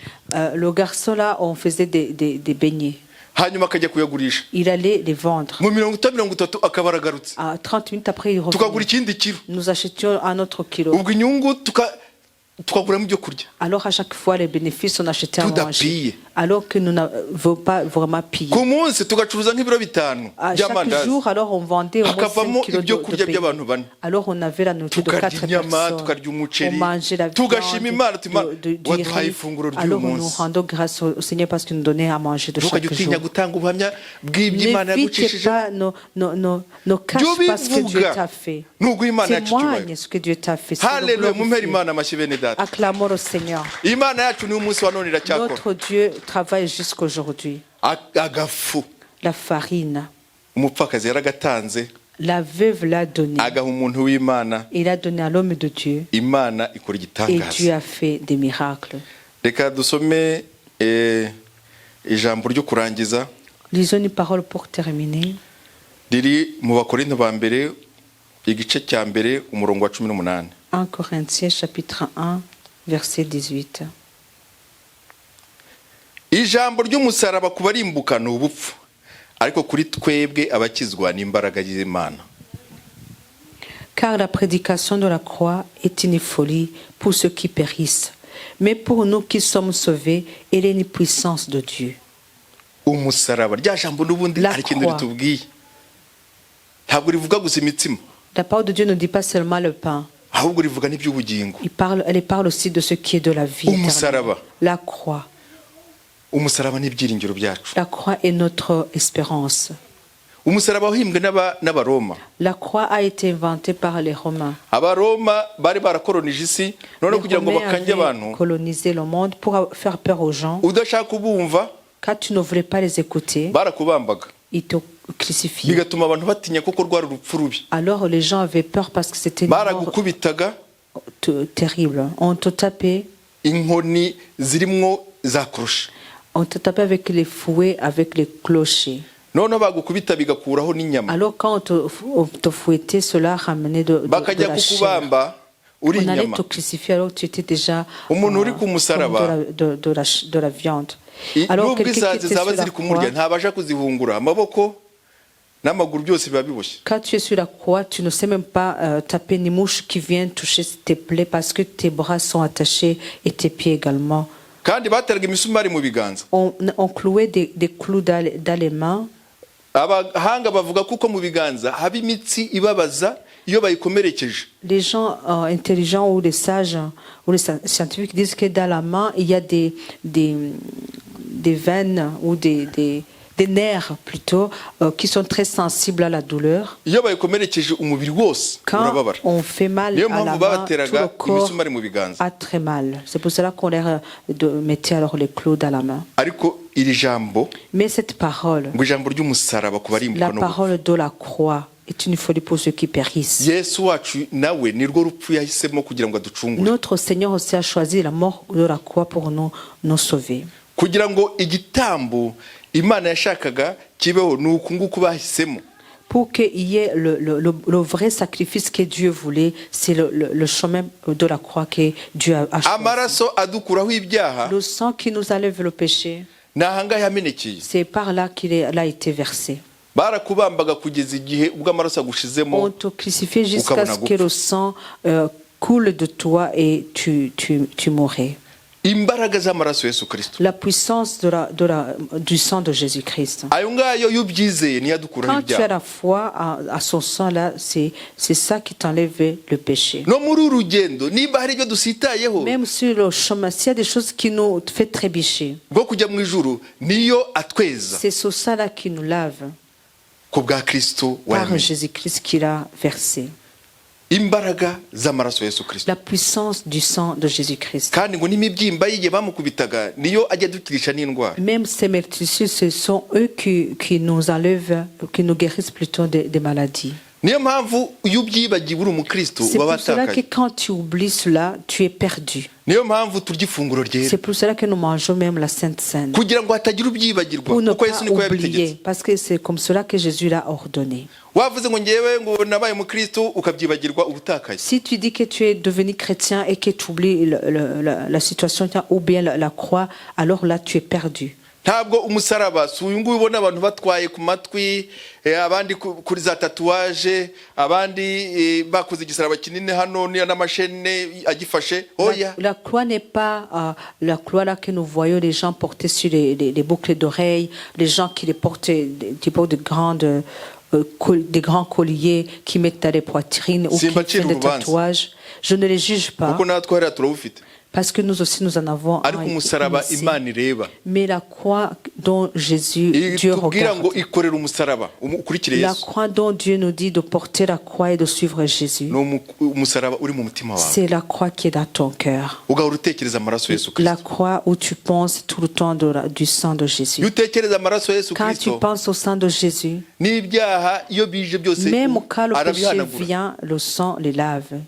Le garçon là, on faisait des beignets. hanyuma akajya kuyagurisha Il allait les vendre. mu 30 akaba aragarutse À 30 minutes après, il tukagura revenait. ikindi kiro Nous achetions un autre kilo. ubwo inyungu tukaguramo ibyo kurya Alors à chaque fois, les bénéfices, on achetait à Tout manger. pillé. Alors que nous n'avons pas vraiment pillé. ku munsi tugacuruza nk'ibiro 5 À chaque by'amandazi jour, alors on vendait au moins 5 hakavamo kilos ibyo de kurya beignets. by'abantu 4 Alors on avait la nourriture de 4 tukarya inyama personnes. tukarya On umuceri mangeait la viande, tugashima Imana ati Imana du waduhaye riz. ifunguro Alors ry'uyu nous munsi rendons grâce au Seigneur parce qu'il nous donnait à manger de ntukajya chaque utinya jour. gutanga ubuhamya bw'iby'Imana N'évitez yagucishije pas nos caches Dieu parce que Dieu bivuga. t'a fait. nubwo Imana yacu Témoigne icyubahiro ce que Dieu t'a fait. C'est le haleluya mumere glorifier. Imana amashyi bene data Acclamons au Seigneur. Imana yacu ni umunsi wa none iracyakora Notre Dieu travaille jusqu'aujourd'hui. agafu La farine, umupfakazi yaragatanze la veuve l'a donné. agaha umuntu w'Imana Il a donné à l'homme de Dieu. Imana ikora Et Dieu igitangaza a fait des miracles. reka dusome ijambo ryo kurangiza Lisons une parole pour terminer. riri mu Bakorinto ba mbere igice cya mbere umurongo wa 18 1 Corinthiens chapitre 1 verset 18. ijambo ry'umusaraba ku barimbuka ni ubupfu ariko kuri twebwe abakizwa ni imbaraga y'Imana Car la prédication de la croix est une folie pour ceux qui périssent, mais pour nous qui sommes sauvés, elle est une puissance de Dieu. umusaraba rya jambo n'ubundi La hari ikintu croix. ritubwiye ntabwo rivuga gusa imitsima La parole de Dieu ne dit pas seulement le pain, ahubwo rivuga n'iby'ubugingo elle parle aussi de ce qui est de la vie éternelle. Umusaraba. La croix. umusaraba n'ibyiringiro byacu La croix est notre espérance. umusaraba wahimbwe n'abaroma La croix a été inventée par les Romains. abaroma bari barakoronije isi none Les kugira ngo Romains bakange avaient abantu colonisé le monde pour faire peur aux gens. udashaka kubumva Quand tu ne voulais pas les écouter, barakubambaga ils te crucifiaient. bigatuma abantu batinya kuko rwari urupfu rubi Alors les gens avaient peur parce que c'était une mort baragukubitaga terrible. On te tapait, inkoni zirimwo za koroshe on te tapait avec les fouets, avec les clochers. noneho bagukubita bigakuraho n'inyama Alors quand on te fouettait, cela ramenait de bakajya la chair. kukubamba uri On allait inyama te crucifier alors que tu étais déjà Umuntu uri ku comme musaraba. de la viande. Alors nubwo quelqu'un qui izazi était zaba sur la ziri kumurya croix, ntabasha kuzihungura amaboko n'amaguru byose biba biboshye quand tu es sur la croix, tu ne sais même pas taper une mouche qui vient toucher tes plaies parce que tes bras sont attachés et tes pieds également. kandi bateraga imisumari mu biganza On clouait des clous dans les mains. abahanga bavuga kuko mu biganza haba imitsi ibabaza iyo bayikomerekeje Les gens intelligents ou les sages ou les scientifiques disent que dans la main, il y a des veines ou des nerfs plutôt qui sont très sensibles à la douleur. iyo bayikomerekeje umubiri wose Quand urababara on fait mal niyo à la mpamvu main, tout le babateraga corps imisumari mu biganza a très mal. C'est pour cela qu'on leur mettait alors les clous dans la main. ariko iri jambo Mais cette parole, ngo ijambo ry'umusaraba ku barimbuka la no parole de la croix, est une folie pour ceux qui périssent. Yesu wacu nawe nirwo rupfu yahisemo kugira ngo aducungure Notre Seigneur aussi a choisi la mort de la croix pour nous sauver. kugira ngo igitambo Imana yashakaga kibeho ni uku nguku bahisemo Pour qu'il y ait le vrai sacrifice que Dieu voulait, c'est le chemin de la croix que Dieu a choisi. amaraso adukuraho ibyaha Le sang qui nous enlève le péché, ni ahangaha yamenekeye c'est par là qu'il a été versé. barakubambaga kugeza igihe ubwo amaraso agushizemo On te crucifie jusqu'à ce que le sang coule de toi et tu mourrais. imbaraga z'amaraso Yesu Kristo La puissance du sang de Jésus-Christ. ayo ngayo iyo ubyizeye niyo adukuraho Quand tu as ibyaha la foi à son sang là, c'est ça qui t'enlève le péché. no muri uru rugendo niba hari ibyo dusitayeho Même sur le chemin, s'il y a des choses qui nous fait trébucher, bwo kujya mu ijuru niyo atweza c'est ce sang là qui nous lave ku bwa Kristo par wayamenye Jésus-Christ qu'il a versé. imbaraga z'amaraso Yesu Kristo La puissance du sang de Jésus-Christ. kandi ngo n'imibyimba y'igihe bamukubitaga niyo ajya adukirisha n'indwara Même ces meurtrissures, ce sont eux qui nous enlèvent, qui nous guérissent plutôt des maladies. niyo mpamvu iyo ubyibagiwe uri umukristo C'est uba pour cela que watakaye. quand tu oublies cela, tu es perdu. Niyo mpamvu turya ifunguro ryera C'est pour cela que nous mangeons même la Sainte Seine. kugira ngo hatagira ubyibagirwa Pour ne kuko pas Yesu niko oublier, yabitegetse. parce que c'est comme cela que Jésus l'a ordonné. Wavuze ngo ngewe ngo nabaye umukristo ukabyibagirwa ubutakaye. Si tu dis que tu es devenu chrétien et que tu oublies la situation ou bien la croix, alors là tu es perdu. Ntabwo umusaraba si uyu nguyu ubona abantu batwaye ku matwi, abandi kuri za tatuwaje, abandi bakoze igisaraba kinini hano n'amashene agifashe. Oya, La croix n'est pas la croix là que nous voyons les gens porter sur les boucles d'oreilles, les gens qui les portent, qui portent des grands colliers qui mettent à les poitrines ou qui font des tatouages. Je ne les juge pas. kuko natwe hariya turawufite. Parce que nous aussi nous en avons Ariko umusaraba ici. Imana ireba. Mais la croix dont Jésus, Dieu Tubwira regarde. ngo ikorera umusaraba ukurikire La Yesu. croix dont Dieu nous dit de porter la croix et de suivre Jésus. Ni umusaraba uri mu mutima wawe. C'est la croix qui est dans ton cœur. Ugahora utekereza amaraso Yesu La Kristo. croix où tu penses tout le temps du sang de Jésus. Iyo utekereza amaraso Yesu Quand tu Kristo, penses au sang de Jésus, n'ibyaha iyo bije byose même quand le péché arabihanagura. vient, le sang les lave.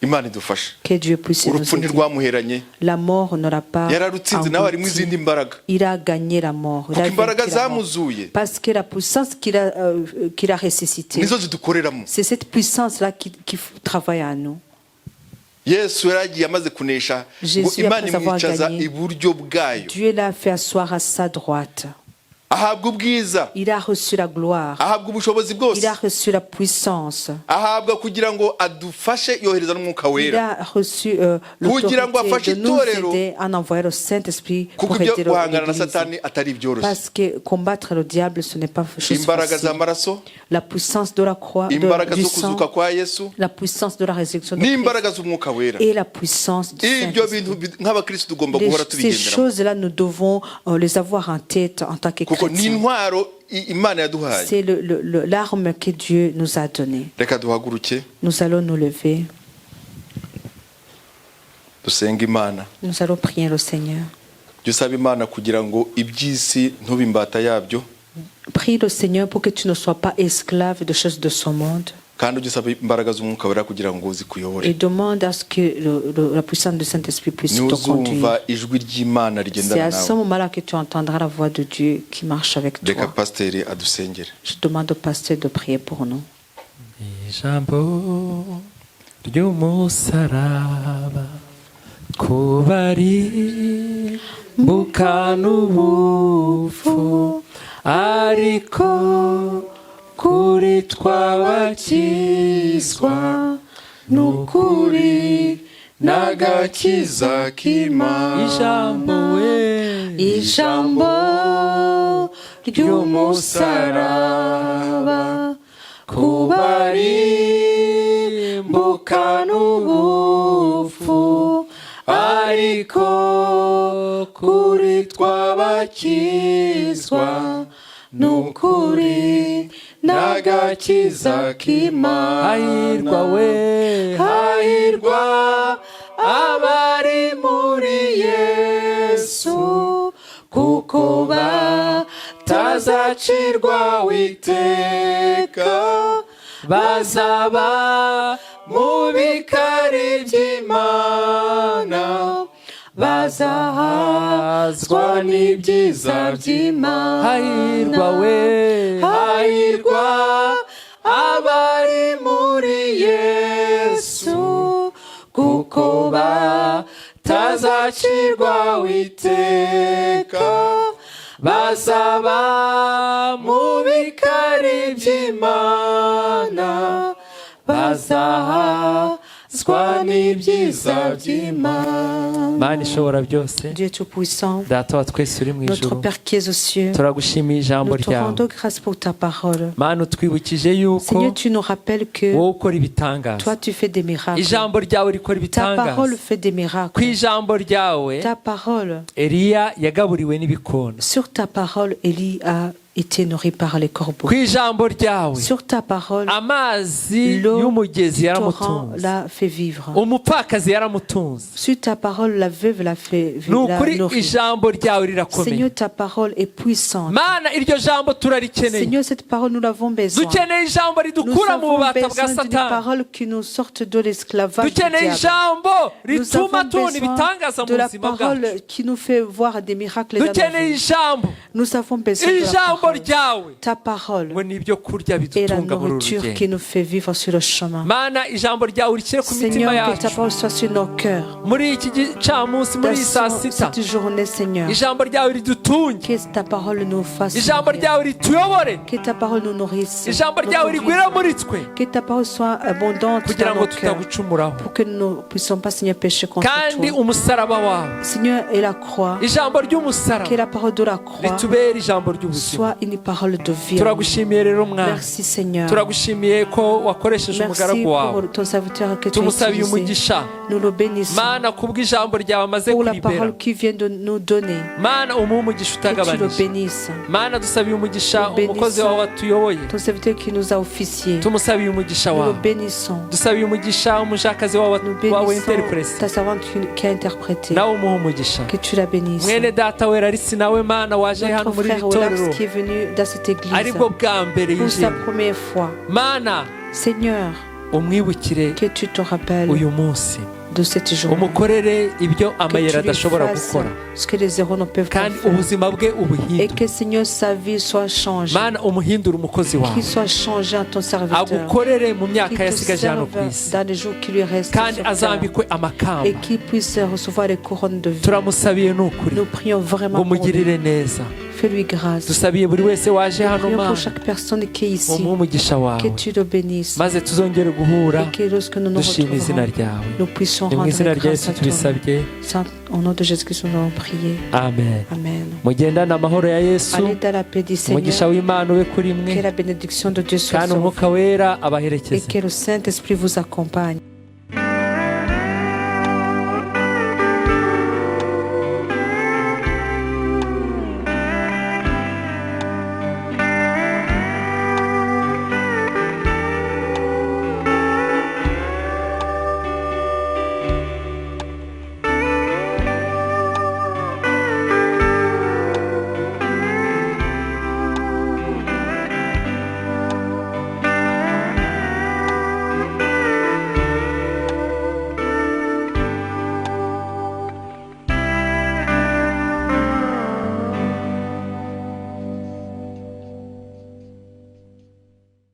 Imana idufashe. Que Dieu puisse nous Urupfu aider. ntirwamuheranye, La mort ne l'a pas yararutsinze nawe harimo izindi englouti. mbaraga. Il a gagné la mort. Il Kuko a imbaraga vaincu la mort. zamuzuye Parce que la puissance qu'il a ressuscité, nizo zidukoreramo. c'est cette puissance-là qui travaille en nous. Yesu yaragiye amaze kunesha ngo Jésus, Imana après avoir imwicaza gagné, iburyo bwayo, Dieu l'a fait asseoir à sa droite. ahabwa ubwiza, Il a reçu la gloire. ahabwa ubushobozi Il bwose, a reçu la puissance. ahabwa kugira ngo adufashe yohereza n'umwuka Il wera a reçu Kugira ngo afashe l'autorité de nous itorero, aider en envoyant le Saint-Esprit kuko pour ibyo aider guhangana na l'Église. satani atari ibyoroshye. Parce que combattre le diable, ce n'est pas chose Imbaraga facile. z'amaraso, La puissance de la croix, imbaraga du zo sang, kuzuka kwa Yesu, la puissance de la résurrection de Christ n'imbaraga z'umwuka wera. et la puissance du Ibyo Saint-Esprit. bintu nk'abakristo tugomba guhora Ces tubigenderamo, choses-là, nous devons les avoir en tête en tant que kuko ni chrétiens. intwaro Imana yaduhaye. C'est l'arme que Dieu nous a donnée. Reka duhaguruke Nous allons nous lever. dusenga Imana. Nous allons prier le Seigneur. Jya usaba Imana kugira ngo iby'isi ntube imbata yabyo, Prie le Seigneur pour que tu ne sois pas esclave de choses de ce monde. kandi ujye usaba imbaraga z'umwuka wera kugira ngo zikuyobore. Et demande à ce que la puissance du Saint-Esprit puisse te Niuzumva conduire. ijwi ry'Imana C'est rigendana à ce nawe. moment-là que tu entendras la voix de Dieu qui marche avec Reka toi. pasiteri adusengere. Je demande au pasteur de prier pour nous. ijambo ry'umusaraba kubari mbukana ubupfu ariko kuri twabakizwa n'ukuri n'agakiza k'Imana. Ijambo ry'umusaraba kubari mbukana ubupfu ariko kuri twabakizwa n'ukuri n'agakiza k'Imana. Hahirwa we, hahirwa abari muri Yesu, kuko batazacirwa witeka, bazaba mu bikari by'Imana, bazahazwa n'ibyiza by'Imana. Hahirwa we, hahirwa abari muri Yesu, kuko batazacirwa witeka, bazaba mu bikari by'Imana, bazahazwa n'ibyiza by'Imana. Mana ishobora byose, Dieu Tout-Puissant, data wa twese uri mu notre ijuru, Père qui es aux cieux, turagushimiye ijambo nous te ryawe. rendons grâce pour ta parole. Mana utwibukije yuko Seigneur, tu nous rappelles que wowe ukora ibitangaza. toi, tu fais des miracles. Ijambo ryawe rikora Ta ibitangaza. parole fait des Ku miracles. ijambo ryawe Ta parole, Eliya yagaburiwe n'ibikona, sur ta parole, Élie a été nourri par les corbeaux. ku ijambo ryawe Sur ta parole, amazi l'eau y'umugezi du torrent yaramutunze, l'a fait vivre. umupfakazi yaramutunze. Sur ta parole, la veuve l'a fait ni vivre. ukuri ijambo ryawe rirakomeye. Seigneur, ta parole est puissante. Mana iryo jambo turarikeneye. Seigneur, cette parole, nous l'avons besoin. dukeneye ijambo Nous ridukura mu avons bubata bwa besoin d'une satani. parole qui nous sorte de l'esclavage du dukeneye diable. ijambo Nous rituma avons tubona besoin ibitangaza mu de la buzima parole bwacu. qui nous fait voir des miracles dans nos dukeneye vies. ijambo. Nous avons besoin de la ijambo parole. ryawe Ta parole ngo ni ibyo kurya est la bidutunga muri uru nourriture qui rugendo. nous fait vivre sur le chemin. Mana ijambo ryawe urikire ku mitima Seigneur, que ta yacu parole soit sur nos cœurs. muri iki gicamunsi, muri iyi saa Dans sita. cette journée, Seigneur, ijambo ryawe ridutunge, que ta parole nous fasse ijambo nourrir. ryawe rituyobore, Que ta parole nous nourrisse. ijambo nous ryawe conduise. rigwira muri twe Que ta parole soit abondante kugira dans ngo nos cœurs. tutagucumuraho. Pour que nous ne puissions pas, Seigneur, pécher contre kandi toi. umusaraba wawe, Seigneur, et la croix, ijambo que ry'umusaraba la parole de la croix ritubere ijambo ry'ubuzima. soit une parole de vie. turagushimiye rero mwana, Merci, Seigneur. turagushimiye ko wakoresheje Merci umugaragu wawe. pour ton serviteur que tu as tumusabiye utilisé. umugisha Nous le bénissons mana kubw'ijambo ryawe amaze pour la kuribera. parole qu'il vient de nous donner. mana umuhe umugisha Que tu le utagabanije. bénisses. mana dusabiye umugisha Nous bénissons umukozi wawe watuyoboye. Ton serviteur qui nous a officié. tumusabiye umugisha Nous le wawe. bénissons. dusabiye umugisha umujakazi wawe Nous wawe bénissons interpresi, ta servante qui a interprété. nawe umuhe umugisha. Que tu la bénisses. mwene data wera arisi nawe mana waje hano Notre muri iri frère Olax torero qui est venu dans cette église aribwo bwa mbere pour sa yinjiye. première fois. mana Seigneur, umwibukire que tu te rappelles uyu munsi, de cette journée. umukorere ibyo Que amayeri tu lui adashobora fasses gukora, ce que les héros ne peuvent pas kandi faire. ubuzima bwe Et ubuhindure. que Seigneur, sa vie soit changée. mana umuhindure umukozi wawe, Qu'il soit changé en ton serviteur. agukorere mu myaka Qu'il te yasigaje hano ku serve isi, dans les jours qui lui restent kandi sur terre. azambikwe amakamba. Et qu'il puisse recevoir les couronnes de vie. turamusabiye ni ukuri Nous prions vraiment ngo pour lui. mugirire neza. Fais-lui grâce. dusabiye buri wese waje hano Prions mana, pour chaque personne qui est ici. umuhe umugisha Que wawe, tu le bénisses. maze tuzongere guhura Et que lorsque nous nous dushima izina retrouverons, ryawe. nous puissions ni mu rendre izina rya grâce yesu à toi. tubisabye, Au nom de Jésus-Christ, nous allons prier. amen. Amen. mugendane amahoro ya yesu, Allez dans la paix du umugisha Seigneur. w'imana ube kuri mwe, Que la bénédiction de Dieu soit kandi sur vous. umwuka wera Et abaherekeze. que le Saint-Esprit vous accompagne.